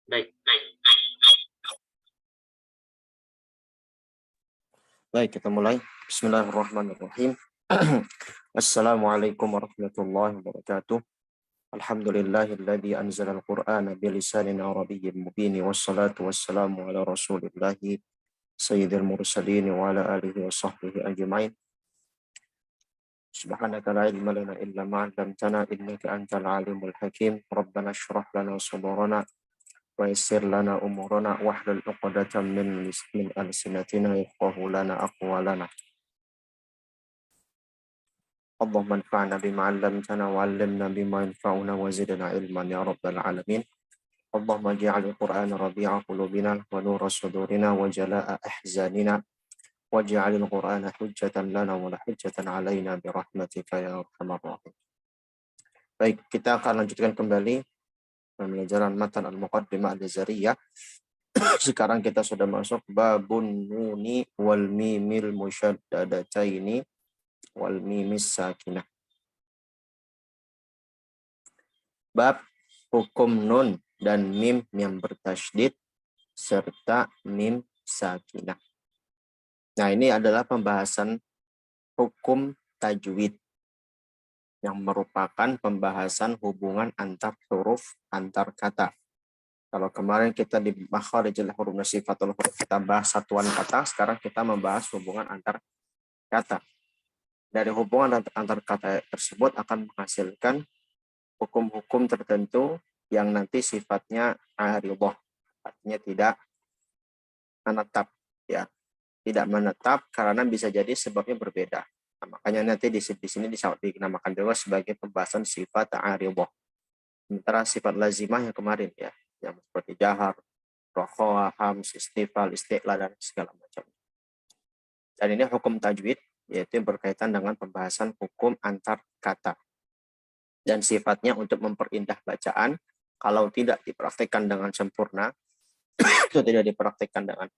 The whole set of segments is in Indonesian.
Baik, Baik, kita mulai. Bismillahirrahmanirrahim. Assalamualaikum warahmatullahi wabarakatuh. Alhamdulillahilladzi anzala al-Qur'ana bilisanin arabiyyin mubin wassalatu wassalamu ala rasulillahi sayyidil mursalin wa ala alihi wa sahbihi ajma'in. Subhanaka la ilma lana illa ma 'allamtana innaka antal alimul hakim. Rabbana shrah lana sadrana wa yassir lana umurana wahlul 'uqdatam min alsinatina yafqahu lana aqwalana. اللهم انفعنا بما علمتنا وعلمنا بما ينفعنا وزدنا علما يا رب العالمين. اللهم اجعل القرآن ربيع قلوبنا ونور صدورنا وجلاء أحزاننا واجعل القرآن حجة لنا ولا حجة علينا برحمتك يا أرحم الراحمين. Baik, kita akan lanjutkan kembali pembelajaran matan al-muqaddimah al-jazariyah. Sekarang kita sudah masuk babun nuni wal mimil musyaddadataini wal mimis sakinah. Bab hukum nun dan mim yang bertasydid serta mim sakinah. Nah, ini adalah pembahasan hukum tajwid yang merupakan pembahasan hubungan antar huruf, antar kata. Kalau kemarin kita di makharijul huruf sifatul huruf kita bahas satuan kata, sekarang kita membahas hubungan antar kata. Dari hubungan antar kata tersebut akan menghasilkan hukum-hukum tertentu yang nanti sifatnya aridhah, artinya tidak menetap, ya, tidak menetap karena bisa jadi sebabnya berbeda. Nah, makanya nanti di sini dinamakan juga sebagai pembahasan sifat aridhah. Sementara sifat lazimah yang kemarin, ya, yang seperti jahar, rokhawah, hams, istifal, istiqlal dan segala macam. Dan ini hukum tajwid, yaitu berkaitan dengan pembahasan hukum antar kata. Dan sifatnya untuk memperindah bacaan, kalau tidak dipraktikkan dengan sempurna, itu tidak dipraktikkan dengan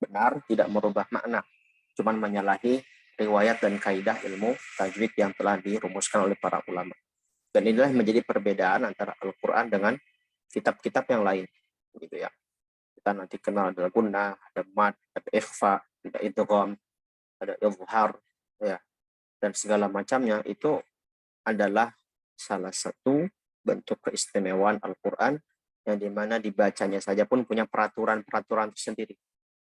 benar, tidak merubah makna, cuman menyalahi riwayat dan kaidah ilmu tajwid yang telah dirumuskan oleh para ulama. Dan inilah menjadi perbedaan antara Al-Quran dengan kitab-kitab yang lain, gitu ya. Kita nanti kenal ada gunnah, ada mad, ada ikhfa, ada idgham, ada izhar, ya, dan segala macamnya. Itu adalah salah satu bentuk keistimewaan Al-Quran yang dimana dibacanya saja pun punya peraturan-peraturan tersendiri.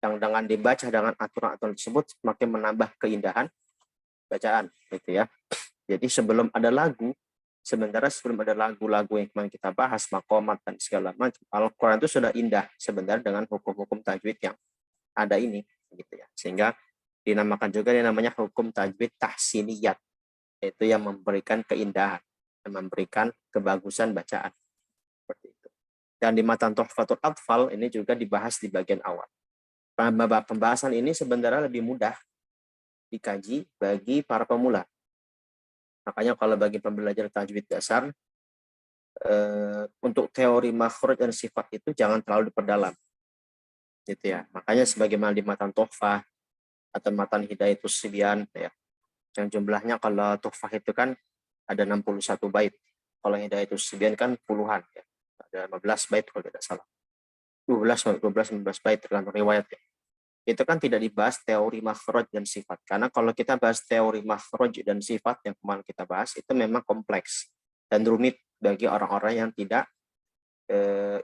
Yang dengan dibaca dengan aturan-aturan tersebut semakin menambah keindahan bacaan, gitu ya. Jadi sebelum ada lagu, sementara sebelum ada lagu-lagu yang kemarin kita bahas, maqamat dan segala macam, Al-Quran itu sudah indah sebenarnya dengan hukum-hukum tajwid yang ada ini, gitu ya. Sehingga dinamakan juga yang namanya hukum tajwid tahsiniyat, yaitu yang memberikan keindahan, yang memberikan kebagusan bacaan, seperti itu. Dan di matan Tuhfatul Atfal ini juga dibahas di bagian awal. Pembahasan ini sebenarnya lebih mudah dikaji bagi para pemula. Makanya kalau bagi pembelajar tajwid dasar, untuk teori makhraj dan sifat itu jangan terlalu diperdalam, gitu ya. Makanya sebagaimana di matan Tuhfah atau matan Hidayatus Sibyan, ya, yang jumlahnya kalau Tuhfah itu kan ada 61 bait. Kalau Hidayatus Sibyan kan puluhan, ya. Ada 15 bait kalau tidak salah. 12 15 bait tergantung riwayat, ya. Itu kan tidak dibahas teori makhraj dan sifat. Karena kalau kita bahas teori makhraj dan sifat yang kemarin kita bahas, itu memang kompleks dan rumit bagi orang-orang yang tidak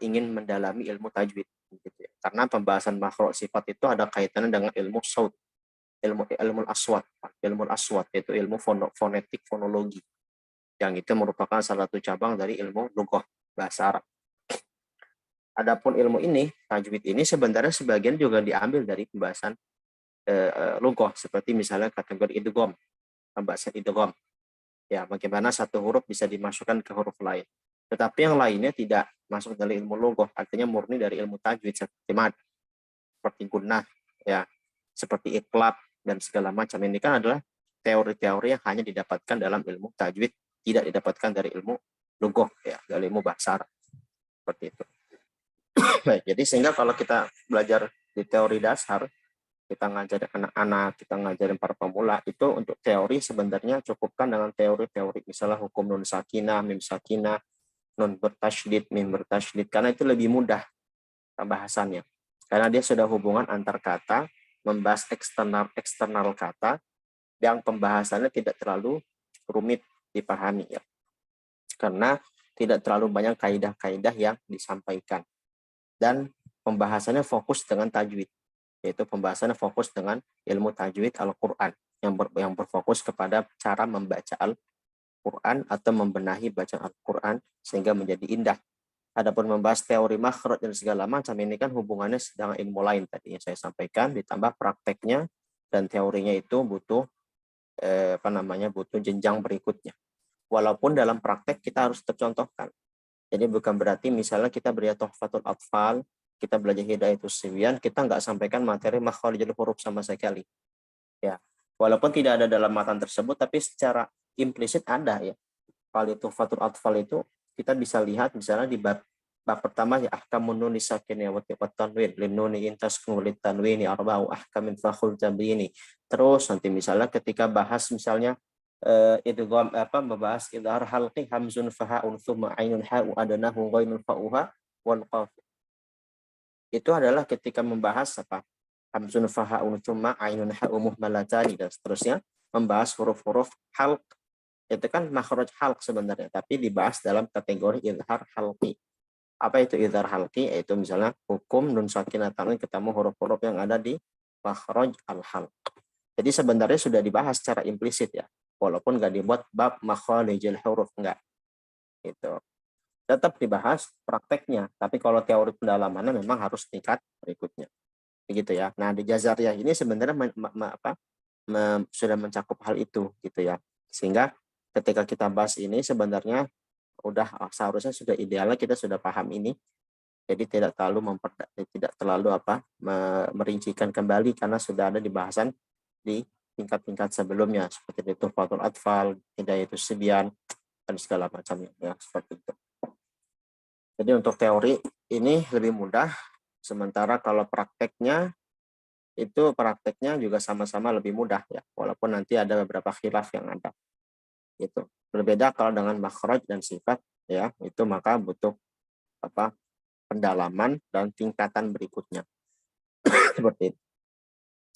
ingin mendalami ilmu tajwid, gitu ya. Karena pembahasan makhraj sifat itu ada kaitannya dengan ilmu saut, ilmu aswat, yaitu ilmu fonetik fonologi, yang itu merupakan salah satu cabang dari ilmu lughah bahasa Arab. Adapun ilmu ini, tajwid ini sebenarnya sebagian juga diambil dari pembahasan lughah, seperti misalnya kategori idgham, pembahasan idgham. Ya, bagaimana satu huruf bisa dimasukkan ke huruf lain. Tetapi yang lainnya tidak masuk dari ilmu lughah, artinya murni dari ilmu tajwid, seperti mad, seperti gunnah, ya, seperti iqlab dan segala macam. Ini kan adalah teori-teori yang hanya didapatkan dalam ilmu tajwid, tidak didapatkan dari ilmu lughah, ya, dari ilmu bahasa Arab. Seperti itu. Baik, jadi sehingga kalau kita belajar di teori dasar, kita ngajarin anak-anak, kita ngajarin para pemula, itu untuk teori sebenarnya cukupkan dengan teori-teori, misalnya hukum nun sakinah, mim sakinah, nun bertasydid, mim bertasydid, karena itu lebih mudah pembahasannya. Karena dia sudah hubungan antar kata, membahas eksternal kata, yang pembahasannya tidak terlalu rumit dipahami ya. Karena tidak terlalu banyak kaidah-kaidah yang disampaikan. Dan pembahasannya fokus dengan tajwid, yaitu pembahasannya fokus dengan ilmu tajwid Al-Quran, yang berfokus kepada cara membaca Al-Quran atau membenahi bacaan Al-Quran sehingga menjadi indah. Adapun membahas teori makhraj dan segala macam ini kan hubungannya dengan ilmu lain tadi yang saya sampaikan, ditambah prakteknya dan teorinya itu butuh butuh jenjang berikutnya. Walaupun dalam praktek kita harus tercontohkan. Jadi bukan berarti misalnya kita belajar Tuhfatul Atfal, kita belajar Hidayatus Sibyan, kita nggak sampaikan materi makharijul huruf sama sekali. Ya, walaupun tidak ada dalam matan tersebut, tapi secara implisit ada ya. Kalau Tuhfatul Atfal itu kita bisa lihat misalnya di bab pertama ya ahkamun nun sakin wa tanwin lin nuni intaskun lit tanwini arba'u ahkamin fakhul tabini. Terus nanti misalnya ketika bahas misalnya idgham membahas idhar halqi hamzun fahaun thumma ainun ha'u adanahu ghainun fa'uha wal qaf. Itu adalah ketika membahas hamzun fahaun thumma ainun ha'u muhmalatani dan seterusnya, membahas huruf-huruf halq. Itu kan makhraj halq sebenarnya, tapi dibahas dalam kategori idhar halqi. Apa itu idhar halqi? Yaitu misalnya hukum nun sakinah tanwin ketemu huruf-huruf yang ada di makhraj al-halq. Jadi sebenarnya sudah dibahas secara implisit ya, walaupun nggak dibuat bab makharijul huruf, enggak. Gitu. Tetap dibahas prakteknya, tapi kalau teori pendalamannya memang harus tingkat berikutnya. Begitu ya. Nah, di Jazariyah ini sebenarnya sudah mencakup hal itu gitu ya. Sehingga ketika kita bahas ini sebenarnya seharusnya sudah idealnya kita sudah paham ini. Jadi tidak terlalu merincikan kembali karena sudah ada di bahasan di tingkat-tingkat sebelumnya seperti itu Tuhfatul Atfal, Hidayatus Sibyan dan segala macamnya ya, seperti itu. Jadi untuk teori ini lebih mudah, sementara kalau prakteknya juga sama-sama lebih mudah ya, walaupun nanti ada beberapa khilaf yang ada. Itu berbeda kalau dengan makhraj dan sifat ya, itu maka butuh pendalaman dan tingkatan berikutnya. Seperti itu.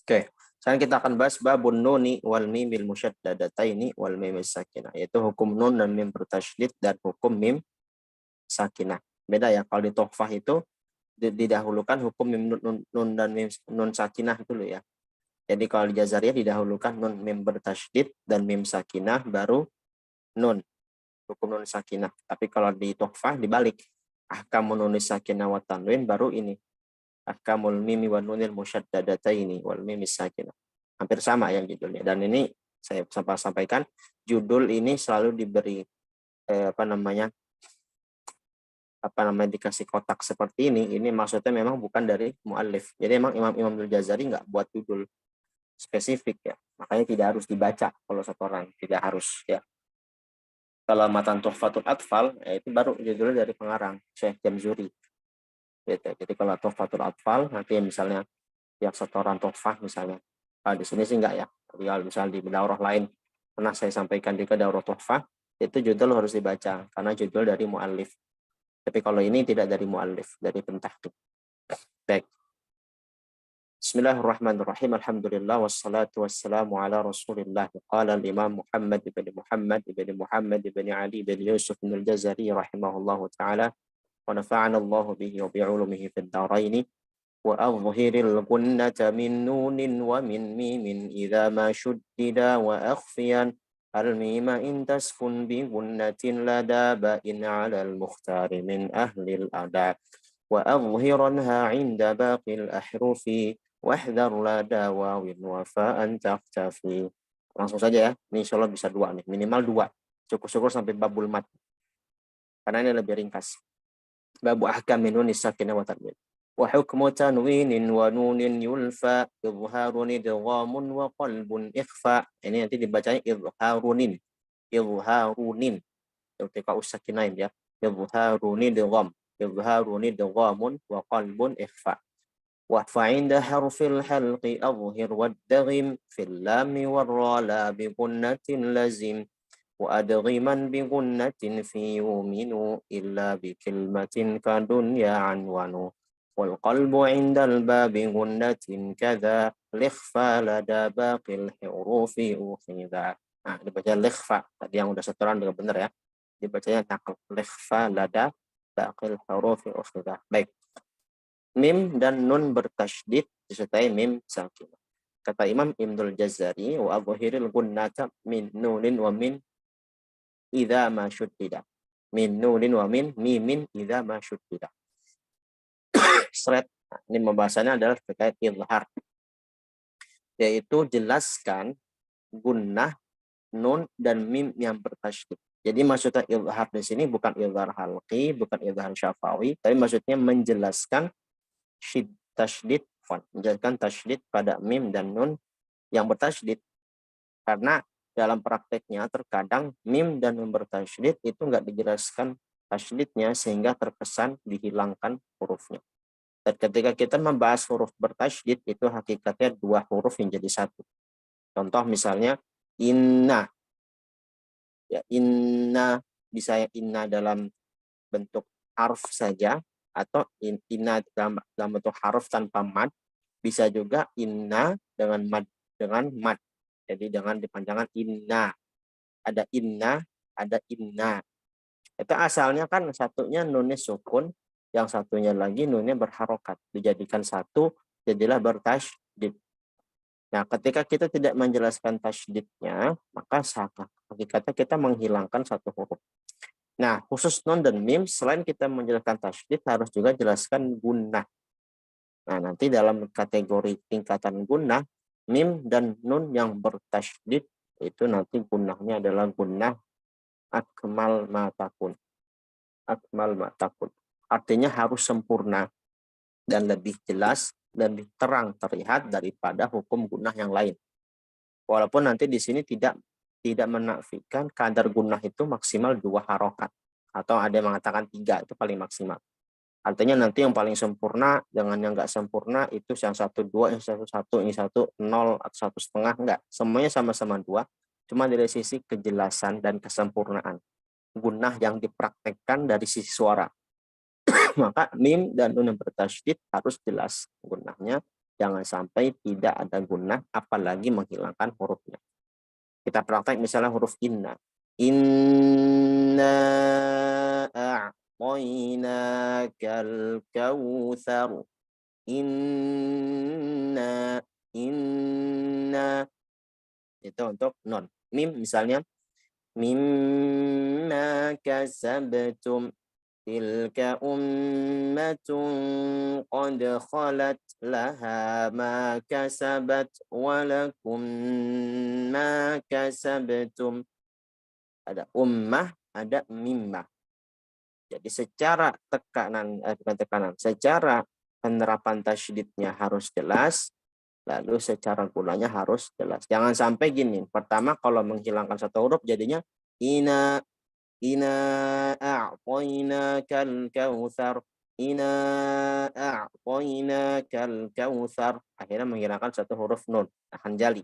Oke, sekarang kita akan bahas babun nuni wal mimil musyaddadataini wal mim sakinah, yaitu hukum nun dan mim bertasydid dan hukum mim sakinah. Beda ya, kalau di Tuhfah itu didahulukan hukum mim nun dan mim nun sakinah dulu ya. Jadi kalau di Jazariyah didahulukan nun mim bertasydid dan mim sakinah baru nun, hukum nun sakinah. Tapi kalau di Tuhfah dibalik, ahkamun nun sakinah wa tanwin baru ini ahkamul mimi wa nunil musyaddadataini wal mim sakinah. Hampir sama yang judulnya. Dan ini saya sampaikan, judul ini selalu diberi dikasih kotak seperti ini maksudnya memang bukan dari muallif. Jadi memang Imam Al-Jazari nggak buat judul spesifik ya. Makanya tidak harus dibaca kalau setoran, tidak harus ya. Kalau matan Tuhfatul Atfal itu baru judulnya dari pengarang Syekh Jamzuri. Gitu. Jadi kalau Tuhfatul Atfal nanti misalnya yang setoran Tuhfah misalnya. Di sini sih enggak ya. Tapi kalau misalnya di daurah lain pernah saya sampaikan juga daurah Tuhfah, itu judul harus dibaca karena judul dari muallif. Tapi kalau ini tidak dari muallif, dari pentahqiq. Baik. Bismillahirrahmanirrahim. Alhamdulillah wassalatu wassalamu ala Rasulillah. Qala al-Imam Muhammad ibn Ali ibn Yusuf bin al-Jazari rahimahullahu taala wa nafa'ana Allah bihi wa bi'ulumihi fid dharain. Wa adhhiril gunnata min nunin wa min mimin idza ma shuddida wa akhfiyan الميم إن تسكن بغنة لدى بائن على المختار من أهل الأداء وأظهرنها عند باقي الأحرف واحذر لدى واو وفاء تختفي. Langsung saja ya, ini insya Allah bisa 2 nih, minimal 2. Syukur-syukur sampai babul mat, karena ini lebih ringkas. Babu ahkam min nun sakinah wa tanwin. Wa hukmu tanwinin wa nunin yulfa idharun idghamun wa qalbun ikhfa. Ini nanti dibacanya idharunin ketika usakinain ya, idharun idghamun wa qalbun ikhfa. Wa fa'inda harfil halqi adhhir waddghim fil lam war ra bi gunnatin lazim wa adghiman bi gunnatin fi yuminu illa bi kalimatin kadunya anwanu. wal qalbu 'indal babi gundatin kadza likhfa lada baqil hurufi ukhidha. Nah, dibaca likhfa. Tadi yang udah setoran dengan benar ya. Dibacanya naql. Likhfa lada baqil hurufi ukhidha. Baik. Mim dan nun bertasydid disertai mim sakinah. Kata Imam Ibnul Jazari, wa adhhiril gunnata min nunin wa min idza ma syuddida. Min nunin wa min mimin idza ma syuddida. Seret. Ini pembahasannya adalah terkait izhar, yaitu jelaskan gunnah nun dan mim yang bertasydid. Jadi maksudnya izhar di sini bukan izhar halqi, bukan izhar syafawi, tapi maksudnya menjelaskan tasydid fon, menjelaskan tasydid pada mim dan nun yang bertasydid. Karena dalam prakteknya terkadang mim dan nun bertasydid itu enggak dijelaskan tasydidnya sehingga terkesan dihilangkan hurufnya. Dan ketika kita membahas huruf bertasydid itu hakikatnya dua huruf yang jadi satu. Contoh misalnya inna. Ya, inna bisa inna dalam bentuk harf saja atau inna dalam bentuk harf tanpa mad, bisa juga inna dengan mad. Jadi dengan dipanjangkan inna. Ada inna, ada inna. Itu asalnya kan satunya nunnya sukun, yang satunya lagi nunnya berharokat. Dijadikan satu, jadilah bertasydid. Nah, ketika kita tidak menjelaskan tasydidnya, maka hakikatnya kita menghilangkan satu huruf. Nah, khusus nun dan mim, selain kita menjelaskan tasydid, harus juga jelaskan gunnah. Nah, nanti dalam kategori tingkatan gunnah, mim dan nun yang bertasydid, itu nanti gunnahnya adalah gunnah akmal matakun. Akmal matakun. Artinya harus sempurna dan lebih jelas dan lebih terang terlihat daripada hukum gunnah yang lain. Walaupun nanti di sini tidak menafikan kadar gunnah itu maksimal 2 harokat. Atau ada yang mengatakan 3, itu paling maksimal. Artinya nanti yang paling sempurna dengan yang enggak sempurna itu yang 1 2, yang 1 1, ini 1 0 atau 1,5, enggak. Semuanya sama-sama 2, cuma dari sisi kejelasan dan kesempurnaan gunnah yang dipraktekkan dari sisi suara. Maka mim dan nun yang bertasydid harus jelas gunnahnya, jangan sampai tidak ada gunnah apalagi menghilangkan hurufnya. Kita praktek misalnya huruf inna. Inna a'tainakal kautsar. Inna itu untuk nun. Mim misalnya mimma kasabtum tilka ummatun qad khalat laha ma kasabat walakum ma kasabtum. Ada ummah, ada mimmah. Jadi secara secara penerapan tasydidnya harus jelas, lalu secara gunnahnya harus jelas. Jangan sampai gini, pertama kalau menghilangkan satu huruf jadinya ina a'tainakal kautsar. Ina a'tainakal kautsar. Akhirnya menghilangkan satu huruf nun, akan jali.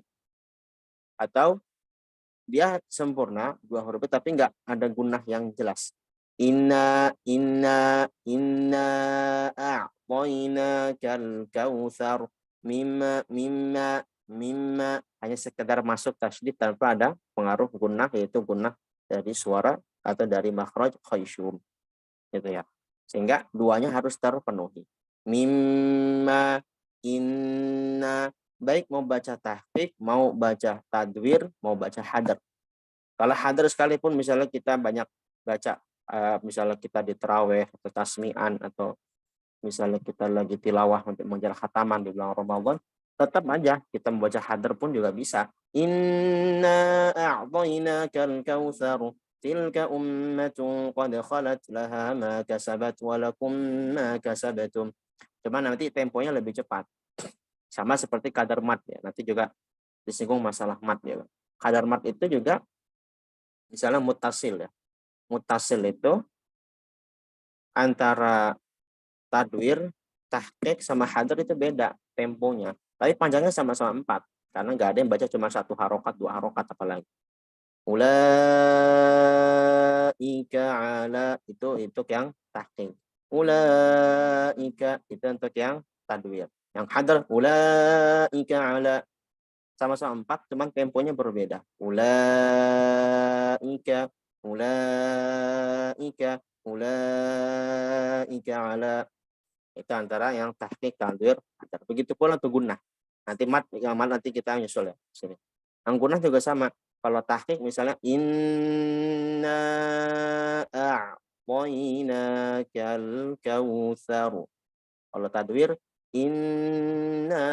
Atau dia sempurna 2 huruf tapi enggak ada gunnah yang jelas. Inna a'tainakal kautsar. Mimma hanya sekedar masuk tasydid tanpa ada pengaruh gunnah, yaitu gunnah dari suara atau dari makhraj khaysyum, gitu ya. Sehingga duanya harus terpenuhi. Mimma, inna, baik mau baca tahqiq, mau baca tadwir, mau baca hadar. Kalau hadar sekalipun misalnya kita banyak baca, misalnya kita di tarawih atau tasmi'an, atau misalnya kita lagi tilawah untuk mengejar khataman di bulan Ramadan, tetap aja kita membaca hadar pun juga bisa. Inna a'tainakal kautsar tilka ummatun qad khalat laha ma kasabat walakum ma kasabtum. Cuma nanti temponya lebih cepat. Sama seperti kadar mad ya. Nanti juga disinggung masalah mad ya. Kadar mad itu juga misalnya muttasil ya. Muttasil itu antara tadwir, tahqiq sama hadar itu beda temponya. Tapi panjangnya sama-sama 4. Karena nggak ada yang baca cuma 1 harokat, 2 harokat apalagi. Ulaika ala itu yang tahqiq. ulaika itu untuk yang tadwir. Yang hadar ulaika ala sama-sama 4, cuman temponya berbeda. Ulaika, ulaika, ulaika ala. Itu antara yang tahqiq tadwir. Begitu pula untuk gunnah. Nanti yang mat nanti kita nyusul ya. Sini. Yang gunnah juga sama. Kalau tahqiq misalnya inna a'tainakal kautsar. Kalau tadwir inna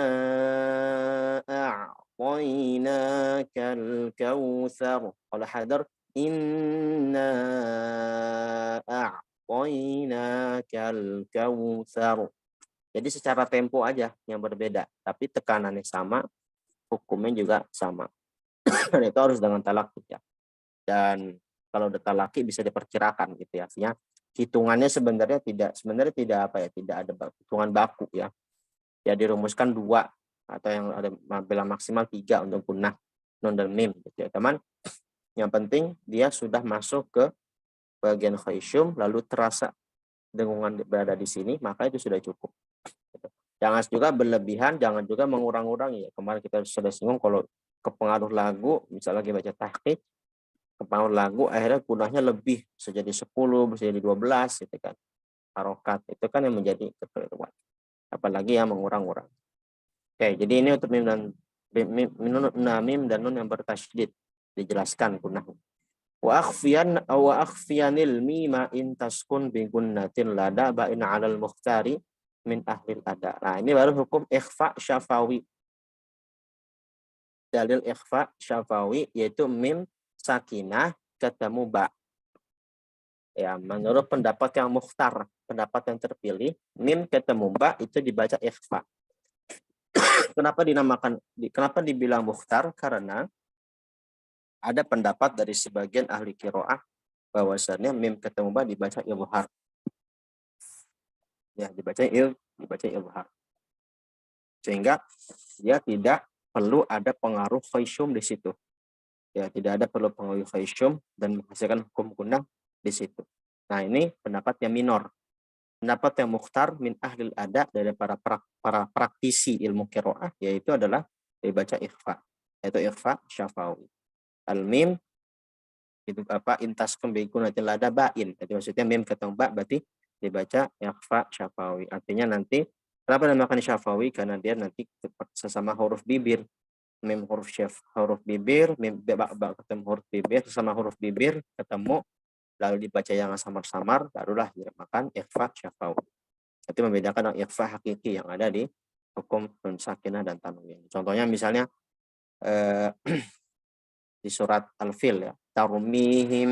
a'tainakal kautsar. Kalau hadar inna a'tainakal kautsar. Jadi secara tempo aja yang berbeda, tapi tekanannya sama, hukumnya juga sama. Dan itu harus dengan talaqi ya. Dan kalau udah talaqi bisa diperkirakan gitu ya. Artinya hitungannya sebenarnya tidak apa ya, tidak ada hitungan baku ya. Ya dirumuskan 2 atau yang ada bila maksimal 3 untuk gunnah nun dan mim gitu ya. Teman, yang penting dia sudah masuk ke bagian khaysyum lalu terasa dengungan berada di sini, maka itu sudah cukup. Jangan juga berlebihan, jangan juga mengurang-urangi ya. Kemarin kita sudah singgung kalau kepengaruh lagu, misalnya lagi baca tahqiq, kepengaruh lagu akhirnya gunanya lebih, bisa jadi 10, bisa jadi 12 gitu kan. Harokat itu kan yang menjadi kekeliruan. Apalagi yang mengurang-urang. Oke, jadi ini untuk mim dan nun yang bertasydid dijelaskan gunanya. Wa akhfiyanil mima in taskun bi gunnatin lada ba'in 'alal mukhtari min ahlil ada. Nah, ini baru hukum ikhfa syafawi. Dalil ikhfa syafawi yaitu mim sakinah ketemu ba. Ya, menurut pendapat yang mukhtar, pendapat yang terpilih, mim ketemu ba itu dibaca ikhfa. Kenapa dibilang mukhtar? Karena ada pendapat dari sebagian ahli qiraah bahwasannya mim ketemu ba dibaca izhar. Ya, dibaca izhar. Sehingga dia tidak perlu ada pengaruh khaysyum di situ. Ya, tidak ada perlu pengaruh khaysyum dan menghasilkan hukum gunnah di situ. Nah, ini pendapat yang minor. Pendapat yang mukhtar min ahlil ada dari para praktisi ilmu qiraah yaitu adalah dibaca ikhfa, yaitu ikhfa syafawi. Al-mim itu apa intaskum bi gunatil lada ba'in. Jadi maksudnya mim ketemu ba berarti dibaca ikhfa syafawi. Artinya nanti kenapa dinamakan syafawi? Karena dia nanti sesama huruf bibir. Mim huruf bibir, mim ba ketemu huruf bibir, sesama huruf bibir ketemu lalu dibaca yang samar-samar, barulah dinamakan ikhfa syafawi. Itu membedakan ikhfa hakiki yang ada di hukum nun sakinah dan tanwin. Contohnya misalnya di surat Al-Fil ya, tarmihim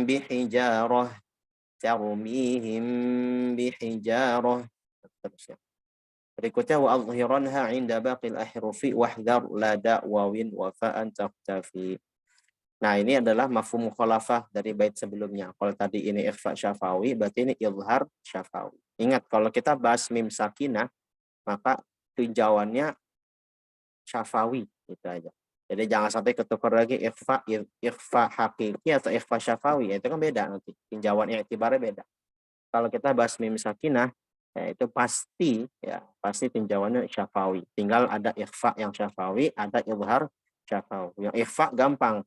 bihijarah, tarmihim bihijarah. Terusnya. Berikutnya wa adhiranha 'inda baqil ahrufi wahdhar lada wawin wa fa'an taqtafi. Nah, ini adalah mafhum mukhalafah dari bait sebelumnya. Kalau tadi ini ikhfa syafawi, berarti ini izhar syafawi. Ingat, kalau kita bahas mim sakinah, maka tinjauannya syafawi, gitu aja. Jadi jangan sampai ketukar lagi ikhfa hakiki atau ikhfa syafawi. Itu kan beda nanti. Tinjauannya iktibarnya beda. Kalau kita bahas mim sakinah, ya itu pasti tinjauannya syafawi. Tinggal ada ikhfa yang syafawi, ada izhar syafawi. Yang ikhfa gampang.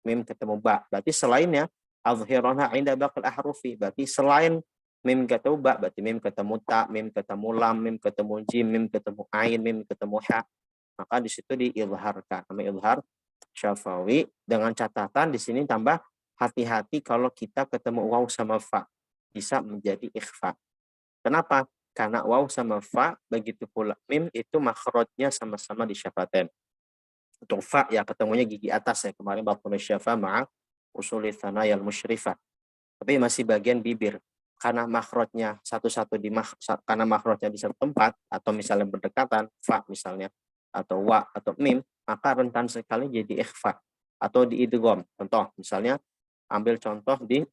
Mim ketemu ba. Berarti selainnya azhirana 'inda baqil ahrufi. Berarti selain mim ketemu ba, berarti mim ketemu ta, mim ketemu lam, mim ketemu jim, mim ketemu ain, mim ketemu ha. Maka di situ diizharkan. Namanya izhar syafawi dengan catatan di sini tambah hati-hati kalau kita ketemu waw sama fa. Bisa menjadi ikhfa. Kenapa? Karena waw sama fa begitu pula mim itu makhrajnya sama-sama di syafaten. Untuk fa ya ketemunya gigi atas ya kemarin bapak syafa ma'a usuli tsanayal musyrifah. Tapi masih bagian bibir. Karena makhrajnya satu-satu karena makhrajnya di satu tempat atau misalnya berdekatan fa misalnya atau wa atau mim, maka rentan sekali jadi ikhfa atau di idgham. Contoh misalnya ambil contoh di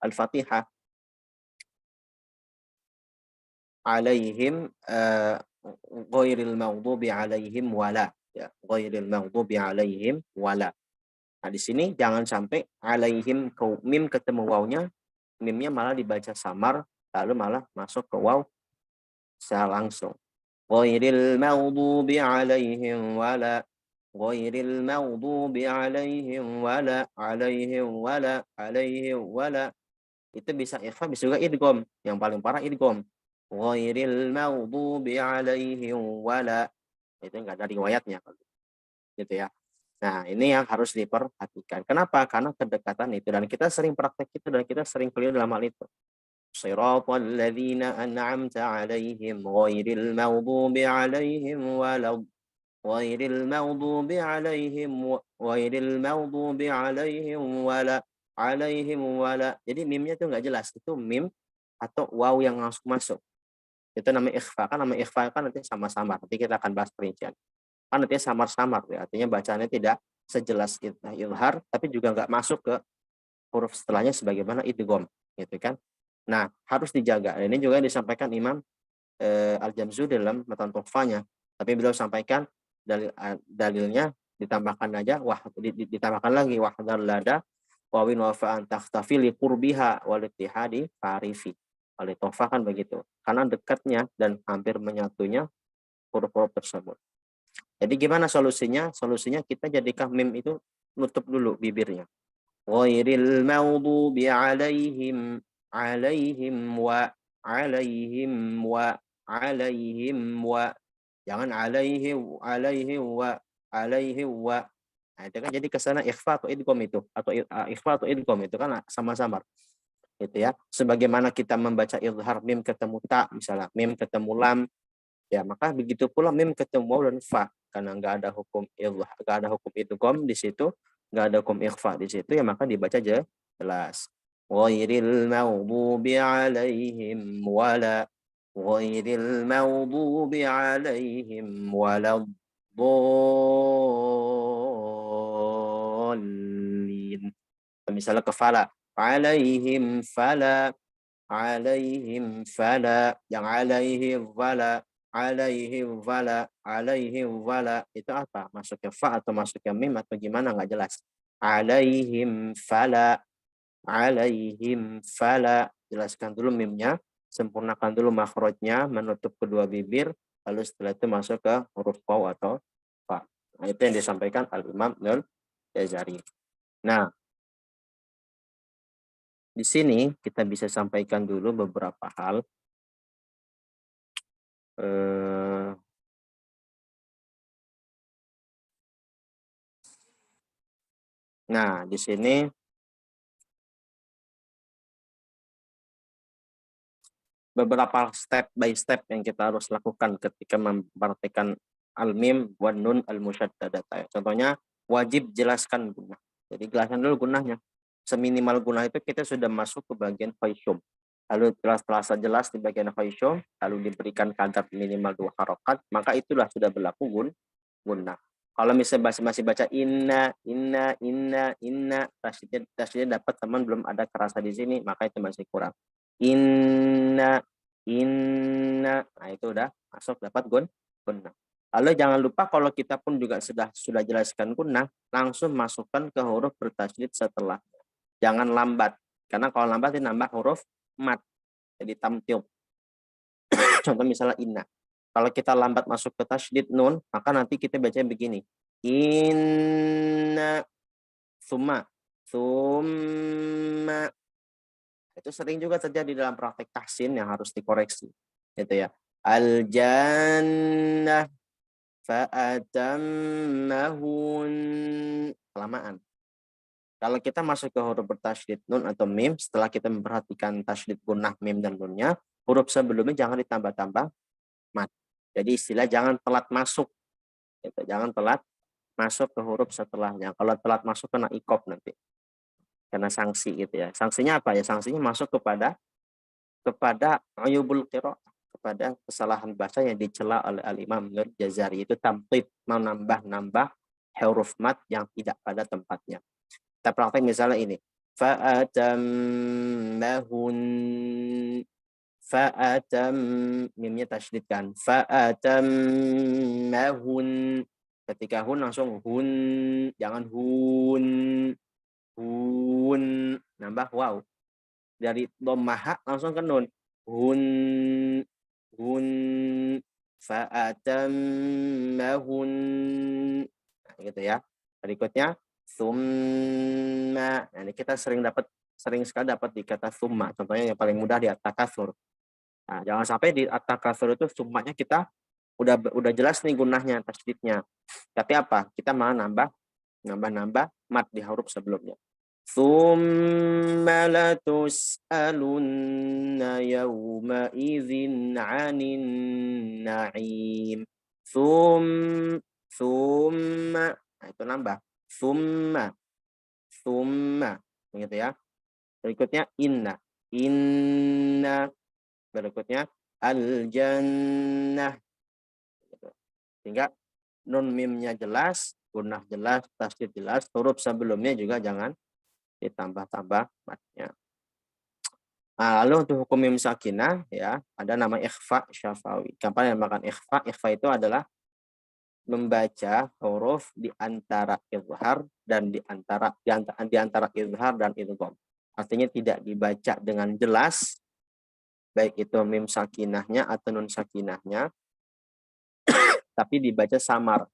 Al-Fatihah alaihim ghairil maghdubi alaihim wala ya ghairil maghdubi alaihim wala. Nah, di sini jangan sampai alaihim mim ketemu wawnya, mimnya malah dibaca samar lalu malah masuk ke waw secara langsung. Ghairil maghdubi 'alaihim wala, ghairil maghdubi 'alaihim wala, 'alaihim wala, 'alaihim wala. Itu bisa ikhfa, bisa juga idgham. Yang paling parah idgham. Ghairil maghdubi 'alaihim wala. Itu enggak ada riwayatnya gitu ya. Nah, ini yang harus diperhatikan. Kenapa? Karena kedekatan itu, dan kita sering praktek itu, dan kita sering keliru dalam hal itu. Shiratal ladzina an'amta 'alaihim ghairil maghdubi 'alaihim walad, ghairil maghdubi 'alaihim ghairil maghdubi 'alaihim wala, 'alaihim wala. Jadi mimnya itu enggak jelas. Itu mim atau waw yang langsung masuk. Itu namanya ikhfa. Kan namanya ikhfa kan nanti sama-sama. Nanti kita akan bahas perincian. Kan nanti samar-samar ya, artinya bacanya tidak sejelas izhar, tapi juga nggak masuk ke huruf setelahnya sebagaimana idgham gitu kan. Nah, harus dijaga. Ini juga disampaikan Imam Al-Jamzu dalam Matan Tuhfahnya, tapi beliau sampaikan dalilnya ditambahkan aja ditambahkan lagi wahdar lada wawin wafa'an takhtafi li qurbiha wal ittihadi farifi. Oleh Tuhfah kan begitu, karena dekatnya dan hampir menyatunya huruf-huruf tersebut. Jadi gimana solusinya? Solusinya kita jadikan mim itu nutup dulu bibirnya. Ghairil maghdubi 'alaihim 'alaihim wa 'alaihim wa 'alaihim wa. Jangan 'alaihi wa. Nah, itu kan jadi kesana ikhfa atau idgham itu, atau ikhfa atau idgham itu kan sama-sama. Gitu ya. Sebagaimana kita membaca izhar mim ketemu ta misalnya, mim ketemu lam, ya maka begitu pula mim ketemu waw dan fa, karena nggak ada hukum izhar, nggak ada hukum idgham di situ, nggak ada hukum ikhfa di situ, ya maka dibaca aja jelas. Ghairil maghdubi 'alaihim wala, ghairil maghdubi 'alaihim waladdallin. Misalnya kafala 'alaihim fala, 'alaihim fala, yang 'alaihi wala, 'alaihi wala, 'alaihi wala. Itu apa? Masuknya fa atau masuknya mim atau gimana, nggak jelas. 'Alaihim fala, 'alaihim fala. Jelaskan dulu mimnya, sempurnakan dulu makhrajnya, menutup kedua bibir, lalu setelah itu masuk ke huruf waw atau fa. Nah, itu yang disampaikan Al-Imam Al-Jazari. Nah, di sini kita bisa sampaikan dulu beberapa hal. Nah, di sini beberapa step by step yang kita harus lakukan ketika mempraktikkan al-mim wan nun al-musyaddadah. Contohnya, wajib jelaskan gunnah. Jadi jelaskan dulu gunnahnya. Seminimal gunnah itu kita sudah masuk ke bagian khaysyum. Lalu setelah jelas di bagian khaysyum, lalu diberikan kadar minimal 2 harokat, maka itulah sudah berlaku gunnah. Kalau misalnya masih baca inna, tasydidnya dapat teman belum ada kerasa di sini, maka itu masih kurang. Inna. Nah, itu udah masuk dapat gunnah. Lalu jangan lupa kalau kita pun juga sudah jelaskan gunnah, langsung masukkan ke huruf bertasydid setelah. Jangan lambat, karena kalau lambat itu nambah huruf mat, jadi tamtil. Contoh misalnya inna. Kalau kita lambat masuk ke tasydid nun, maka nanti kita bacanya begini. Inna summa. Itu sering juga terjadi dalam praktek tahsin yang harus dikoreksi. Gitu ya. Al-jannah fa'atammahun. Kelamaan. Kalau kita masuk ke huruf bertasydid nun atau mim, setelah kita memperhatikan tasydid gunnah mim dan nunnya, huruf sebelumnya jangan ditambah-tambah mat. Jadi istilah jangan telat masuk. Gitu. Jangan telat masuk ke huruf setelahnya. Kalau telat masuk kena iqab nanti. Kena sanksi gitu ya. Sanksinya apa ya? Sanksinya masuk kepada ayubul qiraah, kepada kesalahan bahasa yang dicela oleh Al-Imam Al-Jazari, itu tamtid, menambah-nambah huruf mat yang tidak pada tempatnya. Kita praktek misalnya ini. Fa'atammahun. Mimnya tasydid kan. Fa'atammahun. Ketika hun langsung hun, jangan hun. Nambah waw. Dari dhammah langsung ke nun. hun hun fa'atammahun. Nah, gitu ya. Berikutnya summa. Nah, ini kita sering sekali dapat di kata summa. Contohnya yang paling mudah di at-takatsur. Nah, jangan sampai di at-takatsur itu summanya kita udah jelas nih gunahnya, tasydidnya. Tapi apa? Kita malah nambah mat di huruf sebelumnya. Tsumma latus'alunna yawma idzin 'anin na'im. Tsumma. Nah, itu nambah. Tsumma. Begitu ya. Berikutnya inna. Inna. Berikutnya al-jannah. Sehingga nun mimnya jelas, gunnah jelas, tasydid jelas, huruf sebelumnya juga jangan ditambah-tambah matnya. Nah, lalu untuk hukum mim sakinah ya, ada nama ikhfa syafawi. Kapan yang makan ikhfa? Ikhfa itu adalah membaca huruf di antara izhar dan di antara izhar dan idgham. Artinya tidak dibaca dengan jelas, baik itu mim sakinahnya atau nun sakinahnya, tapi dibaca samar.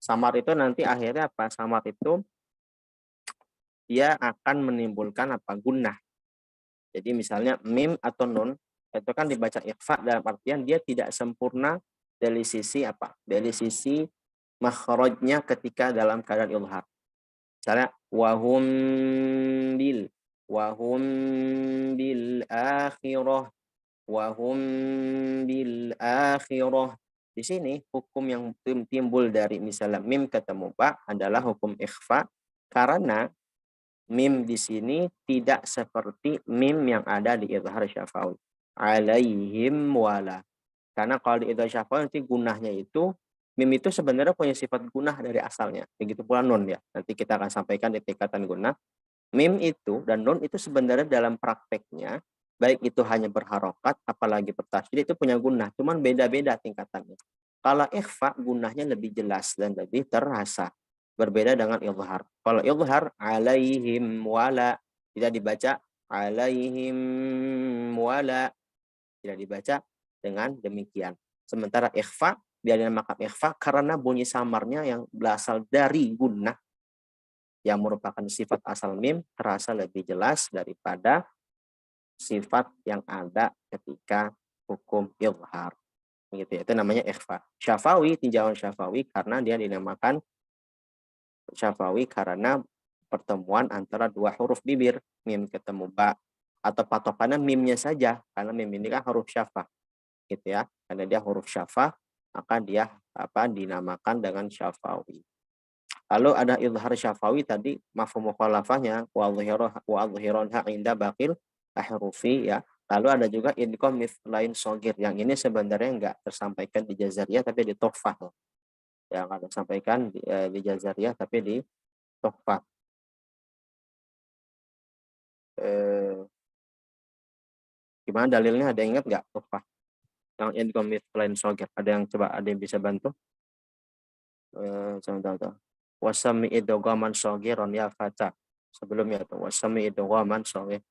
Samar itu nanti akhirnya apa? Samar itu dia akan menimbulkan apa? Gunnah. Jadi misalnya mim atau nun itu kan dibaca ikhfa dalam artian dia tidak sempurna dari sisi apa? Dari sisi makhrajnya ketika dalam keadaan izhar. Misalnya wahum bil akhirah wahum bil akhirah. Di sini hukum yang timbul dari misalnya mim ketemu ba adalah hukum ikhfa karena mim di sini tidak seperti mim yang ada di izhar syafawi. Alaihim wala. Karena kalau di izhar syafawi nanti gunahnya itu mim itu sebenarnya punya sifat gunah dari asalnya. Begitu pula nun ya. Nanti kita akan sampaikan di tingkatan gunah. Mim itu dan nun itu sebenarnya dalam prakteknya baik itu hanya berharokat apalagi bertasydid itu punya gunah. Cuman beda-beda tingkatannya. Kalau ikhfa gunahnya lebih jelas dan lebih terasa. Berbeda dengan izhar. Kalau izhar alaihim wala tidak dibaca alaihim wala, tidak dibaca dengan demikian. Sementara ikhfa dia dinamakan ikhfa karena bunyi samarnya yang berasal dari gunnah yang merupakan sifat asal mim terasa lebih jelas daripada sifat yang ada ketika hukum izhar. Gitu ya. Itu namanya ikhfa. Syafawi, tinjauan syafawi karena dia dinamakan syafawi karena pertemuan antara dua huruf bibir, mim ketemu ba, atau patokannya mimnya saja karena mim ini kan huruf syafa gitu ya. Karena dia huruf syafa maka dia dinamakan dengan syafawi. Lalu ada izhar syafawi tadi mafhum mukhalafahnya wa adhironha inda baqil ahrufi ya. Lalu ada juga idgham mithlain shogir. Yang ini sebenarnya enggak tersampaikan di Jazariyah tapi di Tuhfah. Yang ada sampaikan di Jazariyah tapi di Tuhfah. Gimana dalilnya, ada yang ingat nggak Tuhfah? Yang idgham mithlain shogir. Ada yang bisa bantu? Contoh. Wasami idghaman shoghiron ya fata. Sebelumnya itu wasami idghaman shoghir.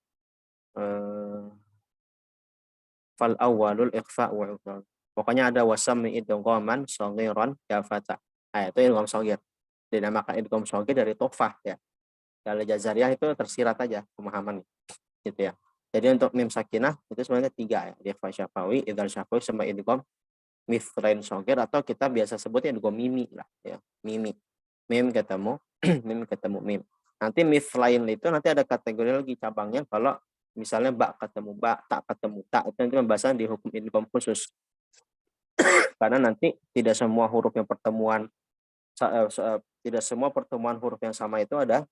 Fal awwalul ikhfa wa idgham. Pokoknya ada wasami idghaman shoghiron ya fata. Nah, itu idgham shoghir. Dinamakan idgham shoghir dari Tuhfah ya. Dari Jazariyah itu tersirat aja pemahaman gitu ya. Jadi untuk mim sakinah itu sebenarnya 3 ya. Ikhfa syafawi, idgham syafawi sama idgham mithlain shoghir atau kita biasa sebutnya idgham mimi lah ya. Mimi. Mim ketemu mim ketemu mim. Nanti mithlain itu nanti ada kategori lagi cabangnya kalau misalnya ba ketemu ba, tak ketemu tak, itu nanti pembahasan di hukum idgham khusus. Karena nanti tidak semua huruf yang tidak semua pertemuan huruf yang sama itu ada